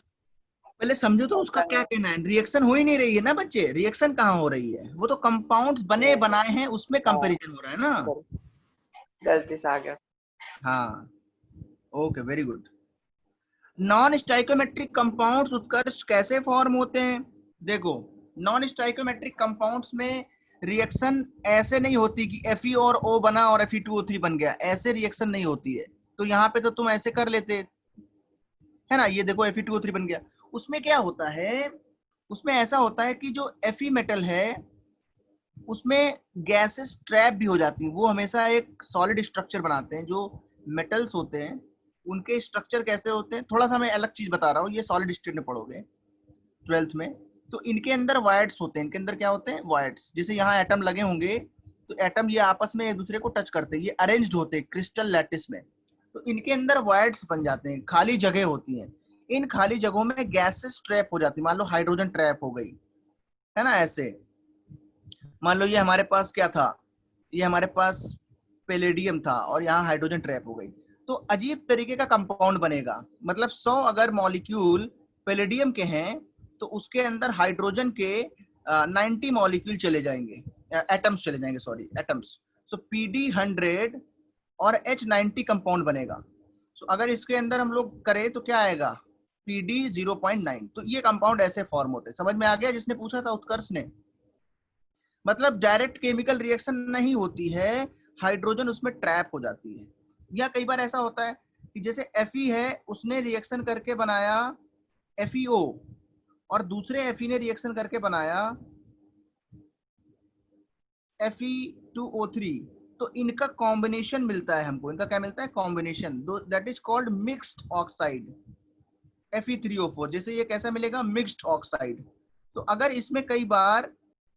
पहले समझो तो उसका क्या कहना है। रिएक्शन हो ही नहीं रही है ना बच्चे, रिएक्शन कहाँ हो रही है, वो तो कंपाउंड्स बने बनाए हैं उसमें कंपैरिजन हो रहा है ना। गलती से आ गया। हाँ okay very good. Non stoichiometric compounds Utkarsh कैसे फॉर्म होते हैं, देखो नॉन स्टाइकोमेट्रिक कंपाउंड्स में रिएक्शन ऐसे नहीं होती कि Fe और O बना और Fe2O3 बन गया, ऐसे रिएक्शन नहीं होती है। तो यहाँ पे तो तुम ऐसे कर लेते है ना, ये देखो Fe2O3 बन गया। उसमें क्या होता है, उसमें ऐसा होता है कि जो Fe मेटल है उसमें गैसेस ट्रैप भी हो जाती हैं, वो हमेशा एक सॉलिड स्ट्रक्चर बनाते हैं जो मेटल्स होते हैं उनके स्ट्रक्चर कैसे होते हैं, थोड़ा सा मैं अलग चीज बता रहा हूँ, ये सॉलिड स्टेट में पढ़ोगे 12th में। तो इनके अंदर वायर्स होते हैं, इनके अंदर क्या होते हैं, वायर्स। जैसे यहाँ एटम लगे होंगे तो एटम ये आपस में एक दूसरे को टच करते हैं, ये अरेंज्ड होते हैं क्रिस्टल लैटिस में। तो इनके अंदर वायर्स बन जाते हैं, खाली जगह होती हैं। इन खाली जगहों में गैसेस ट्रैप हो जाती है। मान लो हाइड्रोजन ट्रैप हो गई है ना, ऐसे। मान लो ये हमारे पास क्या था, ये हमारे पास पेलेडियम था और यहाँ हाइड्रोजन ट्रैप हो गई, तो अजीब तरीके का कंपाउंड बनेगा। मतलब 100 अगर मॉलिक्यूल पेलेडियम के हैं तो उसके अंदर हाइड्रोजन के 90 मॉलिक्यूल चले जाएंगे, एटम्स चले जाएंगे, सॉरी एटम्स। सो PD100 और H90 कंपाउंड बनेगा। सो अगर इसके अंदर हम लोग करें तो क्या आएगा, PD0.9। तो ये कंपाउंड ऐसे फॉर्म होते हैं। समझ में आ गया जिसने पूछा था, उत्कर्ष ने? मतलब डायरेक्ट केमिकल रिएक्शन नहीं होती है, हाइड्रोजन उसमें ट्रैप हो जाती है। या कई बार ऐसा होता है कि जैसे Fe है, उसने रिएक्शन करके बनाया FeO और दूसरे Fe ने रिएक्शन करके बनाया Fe2O3, तो इनका कॉम्बिनेशन मिलता है हमको। इनका क्या मिलता है, combination, that is called mixed oxide Fe3O4। जैसे ये कैसा मिलेगा, मिक्स्ड ऑक्साइड। तो अगर इसमें कई बार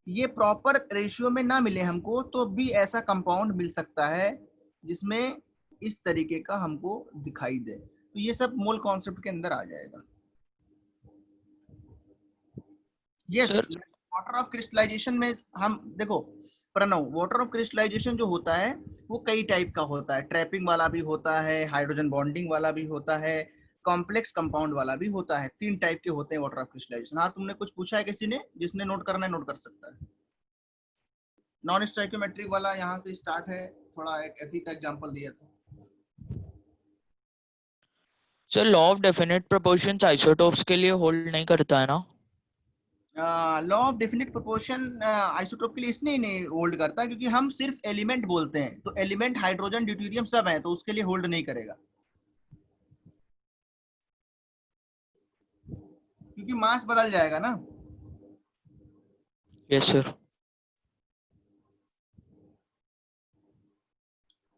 ये प्रॉपर रेशियो में ना मिले हमको, तो भी ऐसा कंपाउंड मिल सकता है जिसमें इस तरीके का हमको दिखाई दे। तो ये सब मोल कॉन्सेप्ट के अंदर आ जाएगा। यस, वाटर ऑफ क्रिस्टलाइजेशन में हम देखो प्रणव, वाटर ऑफ क्रिस्टलाइजेशन जो होता है वो कई टाइप का होता है। ट्रैपिंग वाला भी होता है, हाइड्रोजन बॉन्डिंग वाला भी होता है, कॉम्प्लेक्स कंपाउंड वाला भी होता है। 3 टाइप के होते हैं वाटर ऑफ क्रिस्टलाइजेशन। हाँ, तुमने कुछ पूछा है किसी ने? जिसने नोट करना है नोट कर सकता है। नॉन स्टोइकियोमेट्रिक वाला यहाँ से स्टार्ट है, थोड़ा एक Fe का एग्जांपल दिया था। Sir law of definite proportions isotopes के लिए होल्ड नहीं करता है ना? Law of definite proportion isotope के लिए इसलिए नहीं होल्ड करता क्योंकि हम सिर्फ एलिमेंट बोलते हैं, तो एलिमेंट हाइड्रोजन ड्यूटेरियम सब है, तो उसके लिए होल्ड नहीं करेगा क्योंकि मास बदल जाएगा ना। Yes sir.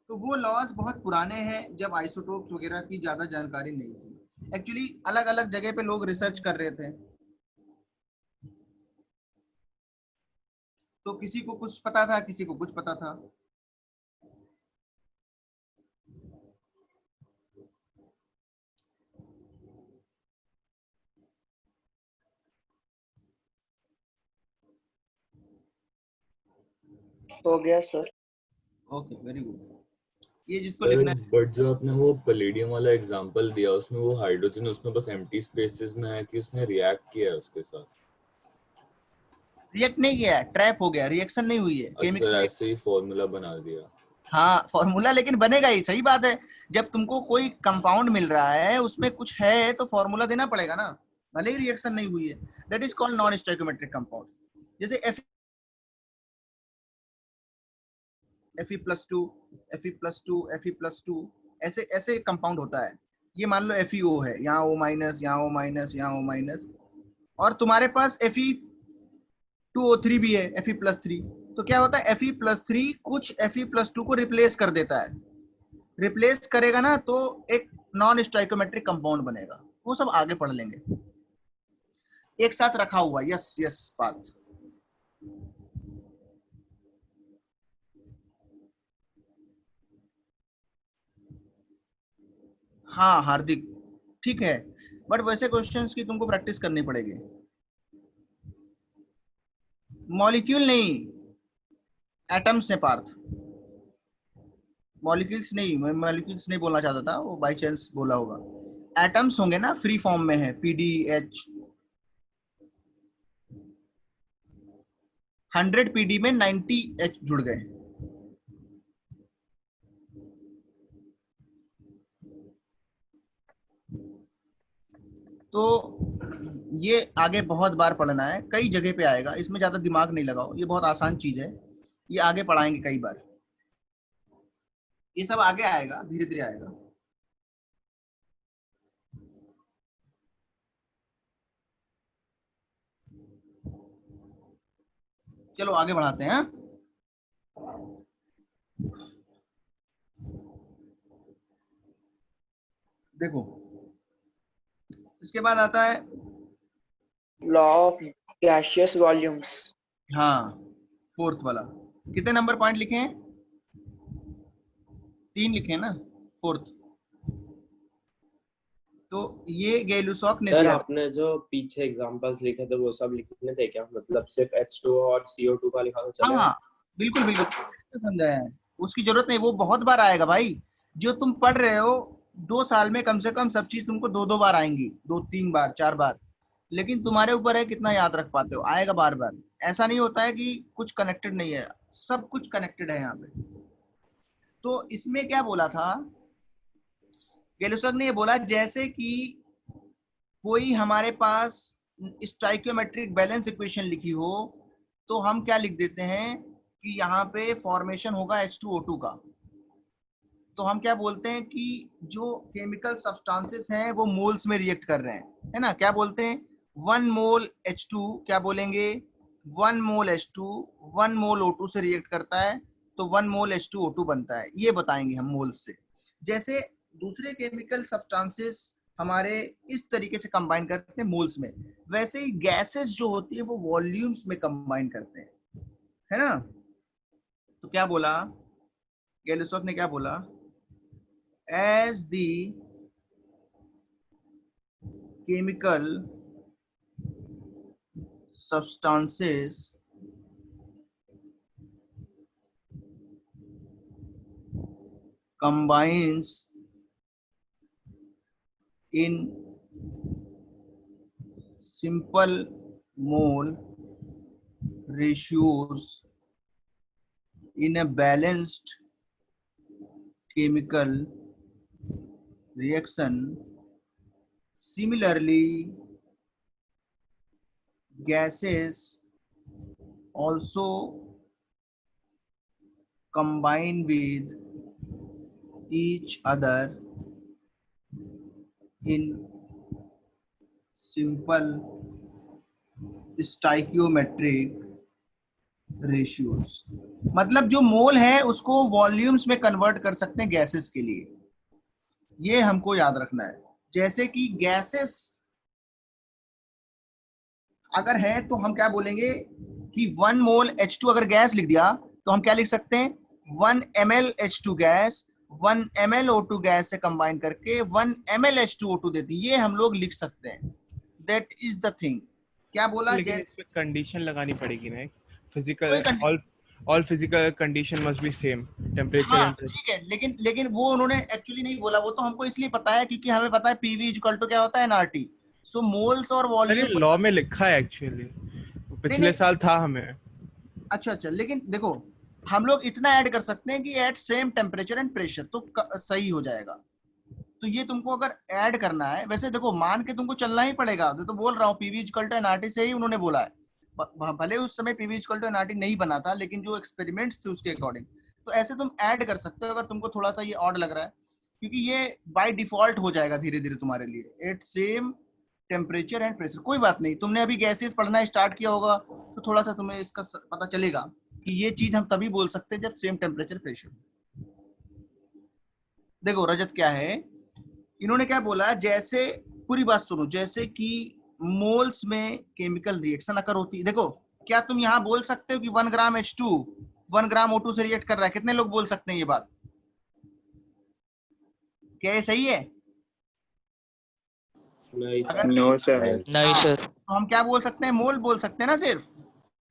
तो वो लॉज बहुत पुराने हैं, जब आइसोटोप्स वगैरह की ज्यादा जानकारी नहीं थी। एक्चुअली अलग अलग जगह पे लोग रिसर्च कर रहे थे, तो किसी को कुछ पता था, किसी को कुछ पता था। हो गया सर। Okay, very good. ये जिसको लिखना है, बट जो आपने वो पैलेडियम वाला एग्जांपल दिया, उसमें वो हाइड्रोजन उसमें बस एम्प्टी स्पेसेस में है कि उसने रिएक्ट किया है उसके साथ? रिएक्ट नहीं किया है, ट्रैप हो गया, रिएक्शन नहीं हुई है। केमिकल ऐसे ही फॉर्मूला बना दिया। हाँ, फॉर्मूला लेकिन बनेगा ही, सही बात है। जब तुमको कोई कंपाउंड मिल रहा है, उसमें कुछ है, तो फॉर्मूला देना पड़ेगा ना, भले ही रिएक्शन नहीं हुई है। That is called non stoichiometric compound. जैसे Fe+2, Fe+2, Fe+2, ऐसे ऐसे कंपाउंड होता है। ये मान लो FeO है, यहाँ O-, यहाँ O-, यहाँ O-, और तुम्हारे पास Fe2O3 भी है, Fe+3। तो क्या होता है, Fe+3 कुछ Fe+2 को रिप्लेस कर देता है। रिप्लेस करेगा ना, तो एक नॉन स्टोइकियोमेट्रिक कंपाउंड बनेगा। वो सब आगे पढ़ लेंगे, एक साथ रखा हुआ। Yes yes Parth. हाँ हार्दिक, ठीक है, बट वैसे क्वेश्चंस की तुमको प्रैक्टिस करनी पड़ेगी। मॉलिक्यूल नहीं, एटम्स है पार्थ, मॉलिक्यूल्स नहीं। मैं मॉलिक्यूल्स नहीं बोलना चाहता था, वो बाय चांस बोला होगा। एटम्स होंगे ना, फ्री फॉर्म में है, PDH। 100 PD में 90 H जुड़ गए। तो ये आगे बहुत बार पढ़ना है, कई जगह पे आएगा, इसमें ज्यादा दिमाग नहीं लगाओ, ये बहुत आसान चीज है, ये आगे पढ़ाएंगे कई बार। ये सब आगे आएगा, धीरे धीरे आएगा। चलो आगे बढ़ाते हैं। देखो इसके बाद आता है लॉ ऑफ गैसियस वॉल्यूम्स। हाँ फोर्थ वाला। कितने नंबर पॉइंट लिखे हैं? 3 लिखे हैं ना, फोर्थ। तो ये गैलुसॉक ने सर दिया। आपने जो पीछे एग्जांपल्स लिखे थे वो सब लिखने थे क्या? मतलब सिर्फ H2O और CO2 का लिखा तो चलेगा? हाँ बिल्कुल बिल्कुल समझाया है, उसकी जरूरत नहीं, वो बहुत बार आएगा भाई। जो तुम पढ़ रहे हो 2 साल में कम से कम सब चीज तुमको 2 बार आएंगी, 2-3 बार 4 बार, लेकिन तुम्हारे ऊपर है कितना याद रख पाते हो। आएगा बार बार, ऐसा नहीं होता है कि कुछ कनेक्टेड नहीं है, सब कुछ कनेक्टेड है यहाँ पे। तो इसमें क्या बोला था गैलुसॉक ने? ये बोला जैसे कि कोई हमारे पास स्टाइकियोमेट्रिक बैलेंस इक्वेशन लिखी हो, तो हम क्या लिख देते हैं कि यहाँ पे फॉर्मेशन होगा H2O2 का। तो हम क्या बोलते हैं कि जो केमिकल सब्सटेंसेस हैं वो मोल्स में रिएक्ट कर रहे हैं, है ना? क्या बोलते हैं? 1 मोल H2, क्या बोलेंगे? 1 मोल H2 1 मोल O2 से रिएक्ट करता है, तो 1 मोल H2O2 बनता है। ये बताएंगे हम मोल्स से। जैसे दूसरे केमिकल सब्सटेंसेस हमारे इस तरीके से कंबाइन करते हैं मोल्स में, वैसे ही गैसेस जो होती है वो वॉल्यूम्स में कंबाइन करते हैं, है ना? तो क्या बोला गैलुसॉक ने? क्या बोला? as the chemical substances combines in simple mole ratios in a balanced chemical reaction, similarly gases also combine with each other in simple stoichiometric ratios। मतलब जो मोल है उसको वॉल्यूम्स में कन्वर्ट कर सकते हैं गैसेस के लिए, ये हमको याद रखना है। जैसे कि गैसेस अगर है तो हम क्या बोलेंगे कि 1 मोल H2 अगर गैस लिख दिया तो हम क्या लिख सकते हैं? 1 ml H2 gas 1 ml O2 gas से कंबाइन करके 1 ml H2O2 देती है, ये हम लोग लिख सकते हैं। That is the thing. क्या बोला? लेकिन इस पे कंडीशन लगानी पड़ेगी ना, physical all physical condition must be same temperature हाँ and pressure। ठीक है, लेकिन वो उन्होंने एक्चुअली नहीं बोला, वो तो हमको इसलिए पता है क्योंकि हमें पता है PV इक्वल टू क्या होता है? nRT। सो मोल्स और वॉल्यूम लॉ में लिखा है एक्चुअली, पिछले साल था हमें। अच्छा, लेकिन देखो हम लोग इतना ऐड कर सकते हैं कि at same temperature and pressure, तो सही हो जाएगा। तो ये तुमको अगर ऐड करना है, वैसे देखो मान के तुमको चलना ही पड़ेगा। मैं तो बोल रहा हूँ PV इक्वल टू nRT से ही उन्होंने बोला है, भले उस समय PV इक्वल टू nRT नहीं बना था, लेकिन जो एक्सपेरिमेंट्स थे उसके अकॉर्डिंग तो ऐसे तुम ऐड कर सकते हो अगर तुमको थोड़ा सा ये ऑड लग रहा है, क्योंकि ये बाय डिफॉल्ट हो जाएगा धीरे धीरे तुम्हारे लिए at same temperature and pressure. कोई बात नहीं, तुमने अभी गैसेस पढ़ना स्टार्ट किया होगा तो थोड़ा सा तुम्हें इसका पता चलेगा कि ये चीज हम तभी बोल सकते हैं जब सेम टेम्परेचर प्रेशर। देखो रजत क्या है, इन्होंने क्या बोला? जैसे पूरी बात सुनो, जैसे कि मोल्स में केमिकल रिएक्शन अगर होती है, देखो क्या तुम यहाँ बोल सकते हो कि 1 ग्राम H2 1 ग्राम O2 से रिएक्ट कर रहा है? कितने लोग बोल सकते हैं ये बात? क्या ये सही है? No sir. नहीं सर। तो हम क्या बोल सकते हैं? मोल बोल सकते हैं ना सिर्फ।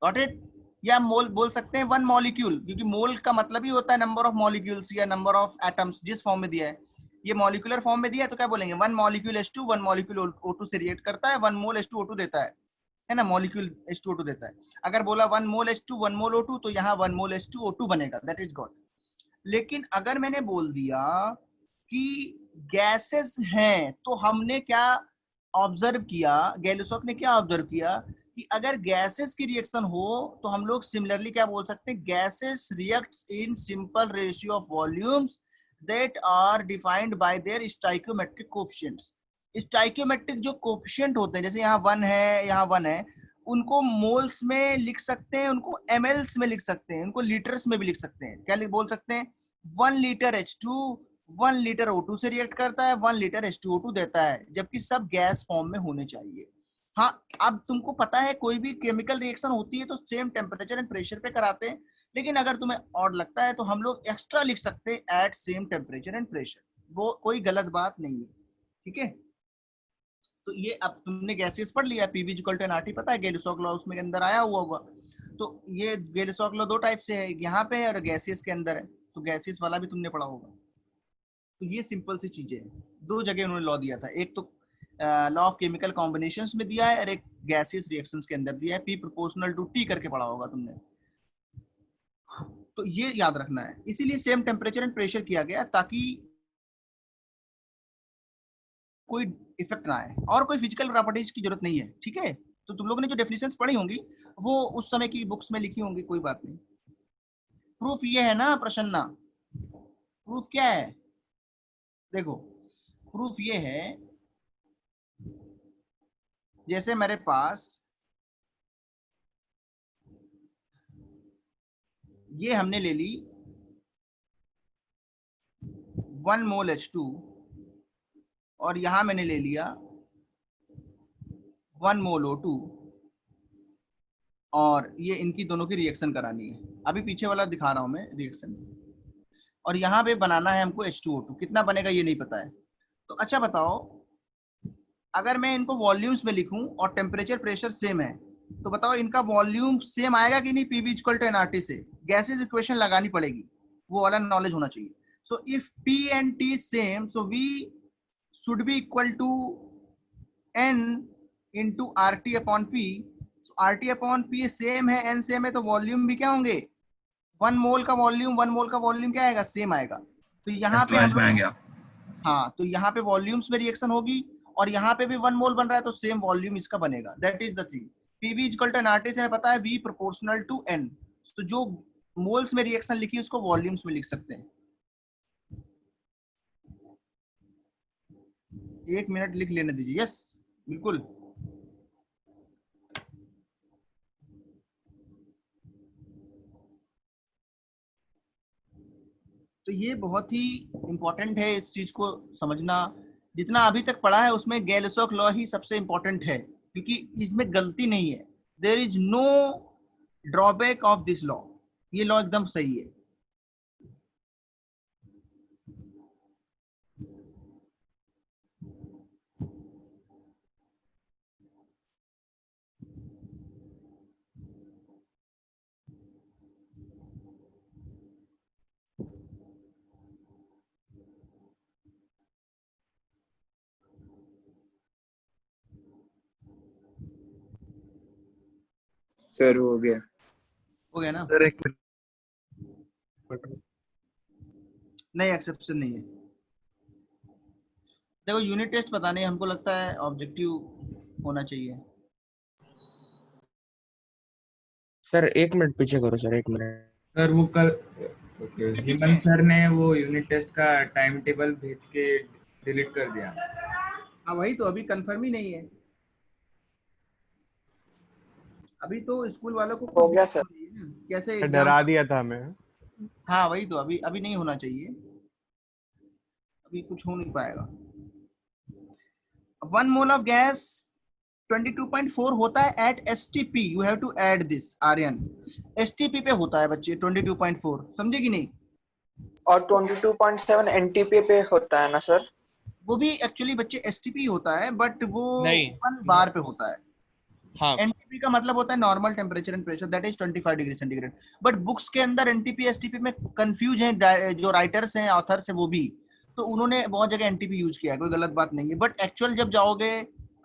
Got it? या मोल बोल सकते हैं 1 मॉलिक्यूल, क्योंकि मोल का मतलब ही होता है नंबर ऑफ मॉलिक्यूल्स या नंबर ऑफ एटम्स, जिस फॉर्म में दिया है। ये मॉलिक्यूलर फॉर्म में दिया है तो क्या बोलेंगे? 1 मॉलिक्यूल H2 1 मॉलिक्यूल O2 से रिएक्ट करता है, 1 मोल H2O2 देता है ना? मॉलिक्यूल H2O2 देता है। अगर बोला 1 मोल H2 1 मोल O2 तो यहाँ 1 मोल H2O2 बनेगा, दैट इज गॉट। लेकिन अगर मैंने बोल दिया कि गैसेस हैं, तो हमने क्या ऑब्जर्व किया? गैलुसॉक ने क्या ऑब्जर्व किया कि अगर गैसेस की रिएक्शन हो तो हम लोग सिमिलरली क्या बोल सकते हैं? Gases reacts in simple ratio of volumes that are defined by their stoichiometric coefficients। stoichiometric जो कोफिशिएंट होते हैं, जैसे यहाँ 1 है यहाँ 1 है, उनको मोल्स में लिख सकते हैं, उनको mls में लिख सकते हैं, उनको लीटर्स में भी लिख सकते हैं। क्या बोल सकते हैं? 1 लीटर H2 1 लीटर O2 से रिएक्ट करता है, 1 लीटर H2O2 देता है, जबकि सब गैस फॉर्म में होने चाहिए। हाँ, अब तुमको पता है कोई भी केमिकल रिएक्शन होती है तो सेम टेम्परेचर एंड प्रेशर पे कराते हैं, लेकिन अगर तुम्हें ऑड लगता है तो हम लोग एक्स्ट्रा लिख सकते हैं at same temperature and pressure, वो कोई गलत बात नहीं है, ठीक है। तो ये अब तुमने गैसेस पढ़ लिया, PV इक्वल टू nRT पता है, गेलिसॉक लॉ उसमें अंदर आया हुआ होगा। तो ये गेलिसॉक लॉ 2 टाइप से है, यहाँ पे है और गैसेस के अंदर है, तो गैसेस वाला भी तुमने पढ़ा होगा। तो ये सिंपल सी चीजें हैं, 2 जगह उन्होंने लॉ दिया था, एक तो लॉ ऑफ केमिकल कॉम्बिनेशंस में दिया है और एक गैसेस रिएक्शंस के अंदर दिया है, P प्रोपोर्शनल टू T करके पढ़ा होगा तुमने। तो ये याद रखना है, इसीलिए सेम टेम्परेचर एंड प्रेशर किया गया ताकि कोई इफेक्ट ना आए, और कोई फिजिकल प्रॉपर्टीज की जरूरत नहीं है, ठीक है। तो तुम लोगों ने जो डेफिनेशंस पढ़ी होंगी वो उस समय की बुक्स में लिखी होंगी, कोई बात नहीं। प्रूफ ये है ना प्रसन्ना, प्रूफ क्या है, देखो प्रूफ ये है, जैसे मेरे पास ये हमने ले ली 1 मोल H2 और यहां मैंने ले लिया 1 मोल O2 और ये इनकी दोनों की रिएक्शन करानी है, अभी पीछे वाला दिखा रहा हूं मैं रिएक्शन, और यहाँ पे बनाना है हमको H2O2, कितना बनेगा ये नहीं पता है। तो अच्छा बताओ, अगर मैं इनको वॉल्यूम्स में लिखूं और टेम्परेचर प्रेशर सेम है तो बताओ इनका वॉल्यूम सेम आएगा कि नहीं, PV इक्वल टू nRT से गैसेस इक्वेशन लगानी पड़ेगी, वो वाला नॉलेज होना चाहिए। So if P and T same, so V should be equal to N into RT upon P। so RT upon P same है, N सेम है, तो वॉल्यूम भी क्या होंगे, 1 मोल का वॉल्यूम क्या आएगा, सेम आएगा। तो यहाँ पे हाँ, तो यहाँ पे वॉल्यूम्स में रिएक्शन होगी और यहाँ पे भी 1 मोल बन रहा है तो सेम वॉल्यूम इसका बनेगा, that is the thing. PV equal to nRT से हमें पता है V प्रोपोर्शनल टू N, तो जो मोल्स में रिएक्शन लिखी उसको वॉल्यूम्स में लिख सकते हैं। 1 मिनट लिख लेने दीजिए, यस बिल्कुल। तो ये बहुत ही इंपॉर्टेंट है इस चीज को समझना, जितना अभी तक पढ़ा है उसमें गैलिसॉक लॉ ही सबसे इंपॉर्टेंट है, क्योंकि इसमें गलती नहीं है, there is no drawback of this law, ये लॉ एकदम सही है। सर हो गया ना सर, एक नहीं, एक्सेप्शन नहीं है। देखो यूनिट टेस्ट पता नहीं, हमको लगता है ऑब्जेक्टिव होना चाहिए। सर 1 मिनट पीछे करो सर, 1 मिनट। सर वो कल हिमन सर ने वो यूनिट टेस्ट का टाइम टेबल भेज के डिलीट कर दिया। हाँ वही तो, अभी कंफर्म ही नहीं है, अभी तो स्कूल वालों को हो गया सर, कैसे डरा दिया था हमें। हाँ वही तो, अभी नहीं होना चाहिए, अभी कुछ हो नहीं पाएगा। 1 मोल ऑफ गैस 22.4 होता है at STP, you have to add this Aryan, STP पे होता है बच्चे 22.4, समझे कि नहीं। और 22.7 NTP पे होता है ना सर, वो भी एक्चुअली बच्चे STP होता है, बट वो नहीं। 1 बार पे होता है। हाँ, NTP का मतलब होता है normal temperature and pressure, that is 25 degree centigrade. But books के अंदर NTP STP में कंफ्यूज है, जो राइटर्स हैं, ऑथर्स हैं, वो भी, तो उन्होंने बहुत जगह NTP यूज किया है, कोई गलत बात नहीं है। बट एक्चुअल जब जाओगे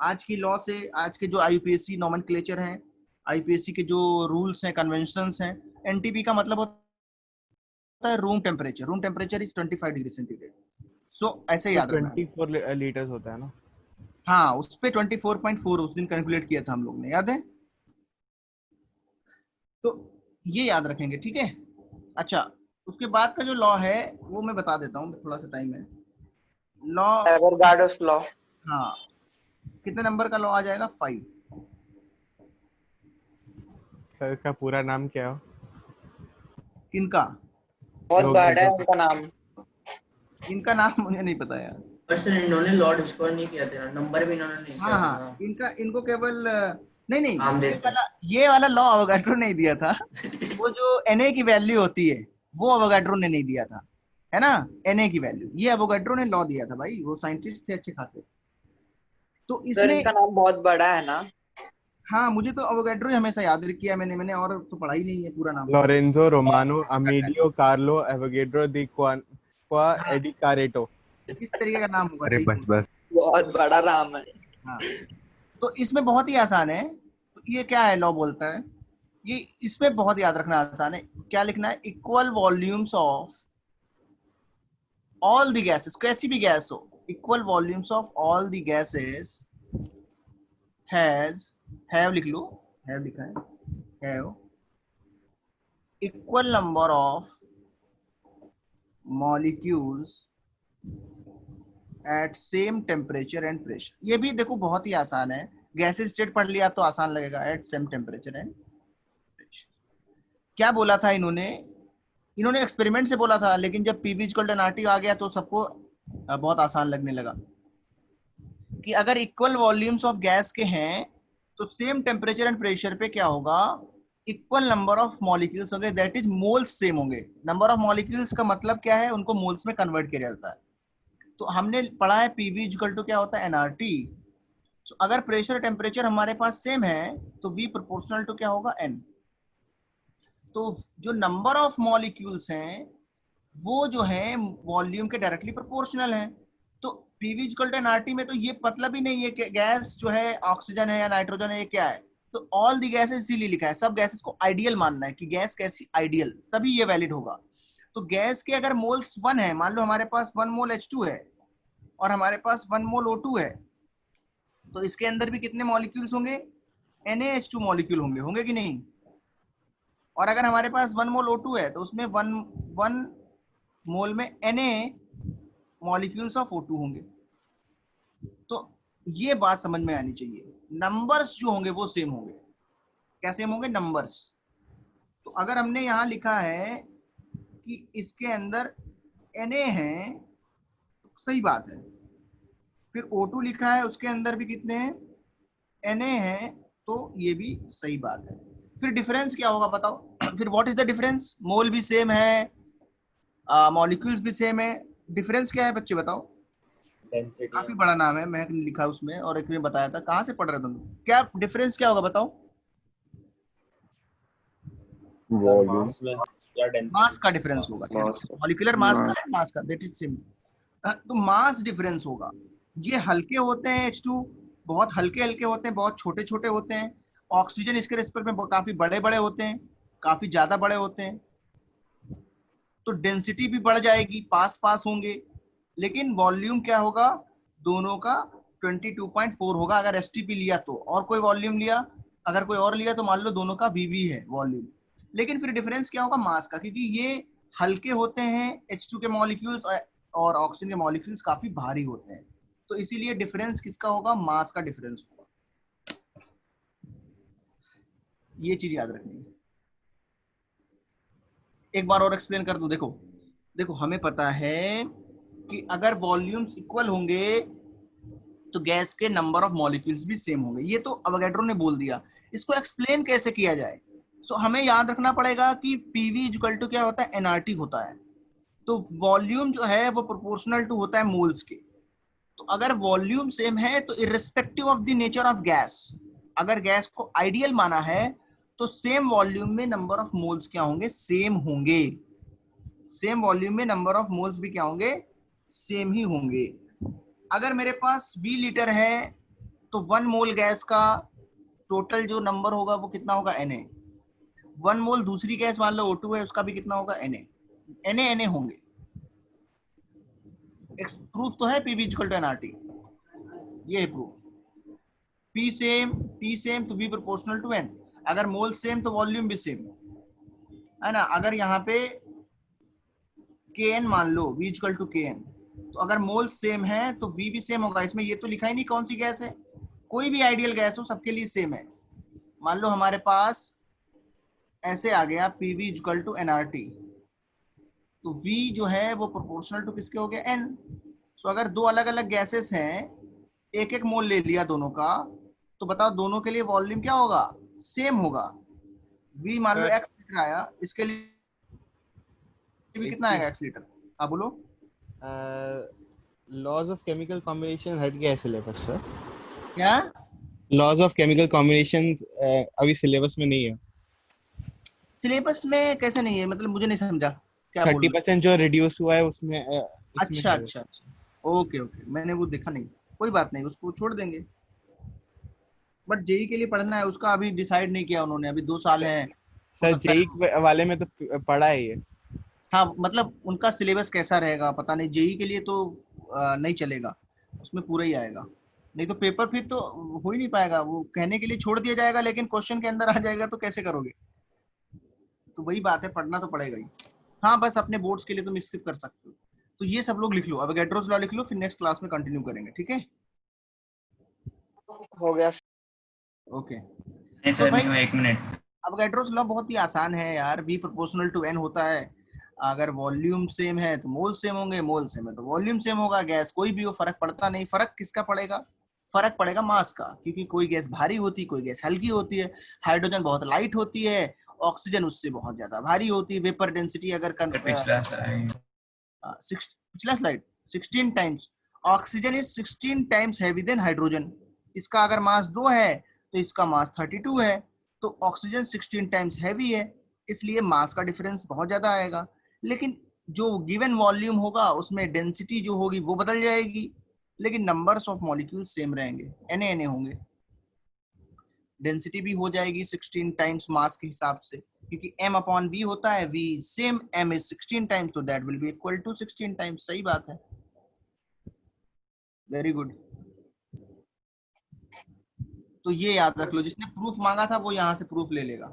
आज की लॉ से, आज के जो IUPAC नॉमेनक्लेचर हैं, IUPAC के जो रूल्स हैं, कन्वेंशंस हैं, NTP का मतलब होता है room temperature is 25 degree centigrade. So ऐसे याद रखना। 24 लीटर्स होता है ना। हाँ, उस पे 24.4 उस दिन कैलकुलेट किया था हम लोग ने, याद है। तो ये याद रखेंगे, ठीक है। अच्छा, उसके बाद का जो लॉ है वो मैं बता देता हूँ, थोड़ा सा टाइम है। लॉ एवोगाड्रोस लॉ, हाँ, कितने नंबर का लॉ आ जाएगा, 5। सर इसका पूरा नाम क्या है? किनका, बहुत बड़ा है उनका नाम, इनका नाम मुझे नहीं पता यार। पर सर इन्होंने लॉ डिस्कवर नहीं किया था, नंबर भी इन्होंने नहीं दिया हाँ था ना। इनका इनको केवल नहीं नहीं हम ये देखते हैं। वाला लॉ अवोगाड्रो नहीं दिया था। वो जो Na की वैल्यू होती है वो अवोगाड्रो ने नहीं दिया था, है ना। Na की वैल्यू ये अवोगाड्रो ने लॉ दिया था भाई, वो साइंटिस्ट थे अच्छे खासे। तो सर इसमें इनका नाम बहुत बड़ा है ना। हाँ मुझे तो अवोगाड्रो ही हमेशा याद किया मैंने और तो पढ़ा ही नहीं है पूरा नाम। Lorenzo Romano Amedeo Carlo Avogadro di Qua e di Careto। इस तरीके का नाम होगा। अरे सही बस बस बहुत बड़ा नाम है। हाँ तो इसमें बहुत ही आसान है। तो ये क्या है लॉ बोलता है, ये इसमें बहुत याद रखना आसान है। क्या लिखना है, equal volumes of all the gases, कैसी भी गैस हो, equal volumes of all the gases have लिख लो, हैव लिखा है, have equal number of molecules at same temperature and pressure. ये भी देखो बहुत ही आसान है, गैसेस स्टेट पढ़ लिया तो आसान लगेगा। At same temperature and pressure. क्या बोला था इन्होंने एक्सपेरिमेंट से बोला था, लेकिन जब पीवी इक्वल टू आरटी आ गया तो सबको बहुत आसान लगने लगा कि अगर इक्वल वॉल्यूम्स ऑफ गैस के हैं तो सेम टेम्परेचर एंड प्रेशर पे क्या होगा, इक्वल नंबर ऑफ मॉलिक्यूल्स होंगे, दैट इज मोल्स सेम होंगे। नंबर ऑफ मॉलिक्यूल्स का मतलब क्या है, उनको मोल्स में कन्वर्ट किया जाता है। तो हमने पढ़ा है पीवी इक्वल टू क्या होता है, एनआरटी। तो अगर प्रेशर टेम्परेचर हमारे पास सेम है तो V प्रोपोर्शनल टू क्या होगा, N। तो जो नंबर ऑफ मॉलिक्यूल्स हैं वो जो है वॉल्यूम के डायरेक्टली प्रोपोर्शनल है। तो पीवी इक्वल टू एनआरटी में तो ये मतलब ही नहीं है कि गैस जो है ऑक्सीजन है या नाइट्रोजन है, ये क्या है। तो ऑल दी गैसेस इसीलिए लिखा है, सब गैसेस को आइडियल मानना है कि गैस कैसी आइडियल, तभी ये वैलिड होगा। तो गैस के अगर मोल्स 1 है, मान लो हमारे पास 1 मोल H2 है और हमारे पास 1 मोल O2 है, तो इसके अंदर भी कितने मॉलिक्यूल्स होंगे, NaH2 मॉलिक्यूल होंगे कि नहीं। और अगर हमारे पास 1 मोल O2 है तो उसमें 1 मोल में Na मॉलिक्यूल्स ऑफ O2 होंगे। तो ये बात समझ में आनी चाहिए, नंबर्स जो होंगे वो सेम होंगे। क्या सेम होंगे, नंबर्स। तो अगर हमने यहाँ लिखा है कि इसके अंदर Na है तो सही बात है, फिर O2 लिखा है उसके अंदर भी कितने हैं, Na है, तो ये भी सही बात है। फिर डिफरेंस क्या होगा बताओ फिर व्हाट इज द डिफरेंस, मोल भी सेम है, मॉलिक्यूल्स भी सेम है, डिफरेंस क्या है बच्चे बताओ। डेंसिटी काफी बड़ा नाम है, मैं लिखा उसमें और एक ने बताया था। कहाँ से पढ़ रहे तुम, क्या डिफरेंस क्या होगा बताओ। वॉल्यूम मास में या डेंसिटी, मास का डिफरेंस होगा, मॉलिक्यूलर मास का है, मास का, दैट इज सेम। तो मास डिफरेंस होगा। ये हल्के होते हैं H2, बहुत हल्के हल्के होते हैं, बहुत छोटे छोटे होते हैं। ऑक्सीजन इसके रिस्पेक्ट में काफी बड़े बड़े होते हैं, काफी ज्यादा बड़े होते हैं। तो डेंसिटी भी बढ़ जाएगी, पास पास होंगे, लेकिन वॉल्यूम क्या होगा, दोनों का 22.4 होगा अगर STP लिया तो, और कोई वॉल्यूम लिया, अगर कोई और लिया तो मान लो दोनों का VV है वॉल्यूम। लेकिन फिर डिफरेंस क्या होगा, मास का, क्योंकि ये हल्के होते हैं H2 के मॉलिक्यूल्स और ऑक्सीजन के मॉलिक्यूल्स काफी भारी होते हैं। तो इसीलिए डिफरेंस किसका होगा, मास का डिफरेंस होगा। ये चीज याद रखनी है। एक बार और एक्सप्लेन कर दूं। देखो हमें पता है कि अगर वॉल्यूम्स इक्वल होंगे तो गैस के नंबर ऑफ मॉलिक्यूल्स भी सेम होंगे। ये तो अवोगाड्रो ने बोल दिया। इसको एक्सप्लेन कैसे किया जाए, सो हमें याद रखना पड़ेगा कि पीवी इक्वल टू क्या होता है, एनआरटी होता है। तो वॉल्यूम जो है वो प्रोपोर्शनल टू होता है मोल्स के। तो अगर वॉल्यूम सेम है तो irrespective of the nature of gas, अगर गैस को आइडियल माना है तो सेम वॉल्यूम में नंबर ऑफ मोल्स क्या होंगे, सेम होंगे। सेम वॉल्यूम में नंबर ऑफ मोल्स भी क्या होंगे, सेम ही होंगे। अगर मेरे पास V लीटर है तो 1 मोल गैस का टोटल जो नंबर होगा वो कितना होगा, Na। 1 मोल दूसरी गैस मान लो O2 है, उसका भी कितना होगा, Na होंगे। प्रूफ तो है PV इक्वल टू एनआरटी, ये है proof. P same, T same तो V प्रोपोर्शनल टू N। अगर मोल सेम तो वॉल्यूम भी सेम है ना। अगर यहाँ पे Kn मान लो, V इक्वल टू Kn, तो अगर मोल सेम है तो V भी सेम होगा। इसमें ये तो लिखा ही नहीं कौन सी गैस है, कोई भी आइडियल गैस हो सबके लिए सेम है। मान लो हमारे पास ऐसे आ गया PV इक्वल टू एनआरटी, तो V जो है वो प्रोपोर्शनल टू किसके हो गया N। सो अगर दो अलग अलग गैसेस हैं, एक एक मोल ले लिया दोनों का, तो बताओ दोनों के लिए वॉल्यूम क्या होगा, सेम होगा। V मान लो x लीटर आया, इसके लिए भी कितना आएगा x लीटर? हाँ बोलो। लॉज ऑफ केमिकल कॉम्बिनेशन हट गया है सिलेबस सर। क्या लॉज ऑफ केमिकल कॉम्बिनेशन अभी सिलेबस में नहीं है। सिलेबस में कैसे नहीं है, मतलब मुझे नहीं समझा क्या बोल रहे 30% जो रिड्यूस हुआ है उसमें हो? अच्छा अच्छा अच्छा, ओके ओके, मैंने वो देखा नहीं, कोई बात नहीं, उसको छोड़ देंगे। बट जेई के लिए पढ़ना है, उसका अभी डिसाइड नहीं किया उन्होंने, अभी 2 साल हैं। सर जेई वाले में तो पढ़ा है ये। हाँ मतलब उनका सिलेबस कैसा रहेगा पता नहीं, जेई के लिए तो नहीं चलेगा, उसमें पूरा ही आएगा, नहीं तो पेपर फिर तो हो ही नहीं पाएगा। वो कहने के लिए छोड़ दिया जाएगा, लेकिन क्वेश्चन के अंदर आ जाएगा तो कैसे करोगे? तो वही बात है, पढ़ना तो पड़ेगा ही। हाँ बस अपने बोर्ड्स के लिए तुम स्किप कर सकते हो। तो ये सब लोग लिख लो, अवोगाड्रोस लॉ लिख लो, फिर नेक्स्ट क्लास में कंटिन्यू करेंगे, ठीक है? हो गया। ओके नहीं सर, नहीं हुआ, 1 मिनट। अवोगाड्रोस लॉ बहुत ही आसान है यार, V प्रोपोर्शनल टू N होता है। अगर वॉल्यूम सेम है तो मोल सेम होंगे, मोल सेम है तो वॉल्यूम सेम होगा। गैस कोई भी हो, फर्क पड़ता नहीं। फर्क किसका पड़ेगा? फर्क पड़ेगा मास का, क्योंकि कोई गैस भारी होती है, कोई गैस हल्की होती है। हाइड्रोजन बहुत लाइट होती है, ऑक्सीजन उससे बहुत ज्यादा भारी होती है। वेपर डेंसिटी अगर पिछला स्लाइड। पिछला slide 16 times, oxygen is 16 times heavy then hydrogen. इसका अगर मास 2 है तो इसका मास 32 है, तो ऑक्सीजन 16 टाइम्स हैवी है, इसलिए मास का डिफरेंस बहुत ज्यादा आएगा। लेकिन जो गिवन वॉल्यूम होगा उसमें डेंसिटी जो होगी वो बदल जाएगी, लेकिन नंबर्स ऑफ मॉलिक्यूल्स सेम रहेंगे, Na होंगे। डेंसिटी भी हो जाएगी 16 टाइम्स मास के हिसाब से, क्योंकि m/v होता है, v same, m is 16 times, तो that will be equal to 16 times. सही बात है, वेरी गुड। तो ये याद रख लो, जिसने प्रूफ मांगा था वो यहाँ से प्रूफ ले लेगा।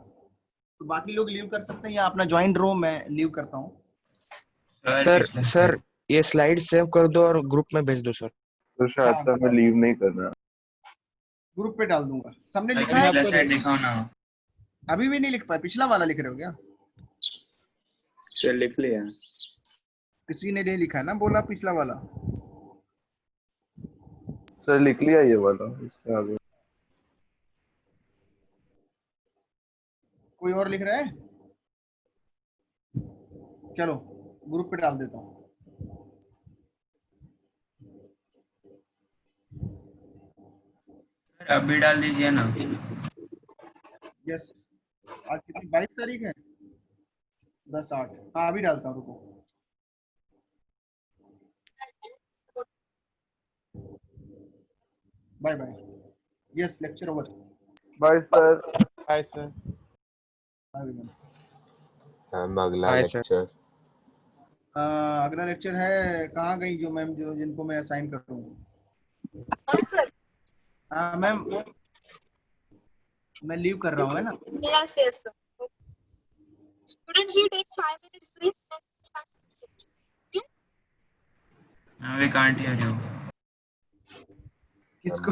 तो बाकी लोग लीव कर सकते हैं, या अपना ज्वाइन रो मैं लीव करता हूँ। सर ये स्लाइड सेव कर दो और ग्रुप में भेज दो सर। तो शायद से हमें लीव नहीं करना। ग्रुप पे डाल दूंगा। सबने लिखा है? स्लाइड दिखाओ ना। अभी भी नहीं लिख पाए? पिछला वाला लिख रहे हो क्या? सर लिख लिया। किसी ने नहीं लिखा ना, बोला पिछला वाला। सर लिख लिया ये वाला, इसके आगे। कोई और लिख रहा है? चलो ग्रुप पे डाल देता हूँ। अभी डाल दीजिए ना। यस, आज कितनी 22 तारीख है? 10/8। हाँ अभी डालता हूँ, रुको। Bye bye. Yes, lecture over. Bye sir. Bye sir. अगला लेक्चर। अगला लेक्चर है, कहाँ गई जो मैम जो जिनको मैं असाइन कर रहा हूँ? हाँ मैम, मैं लीव कर रहा हूँ, है ना? Yes, yes, sir. Students, you take 5 minutes break and start. We can't hear you. किसको?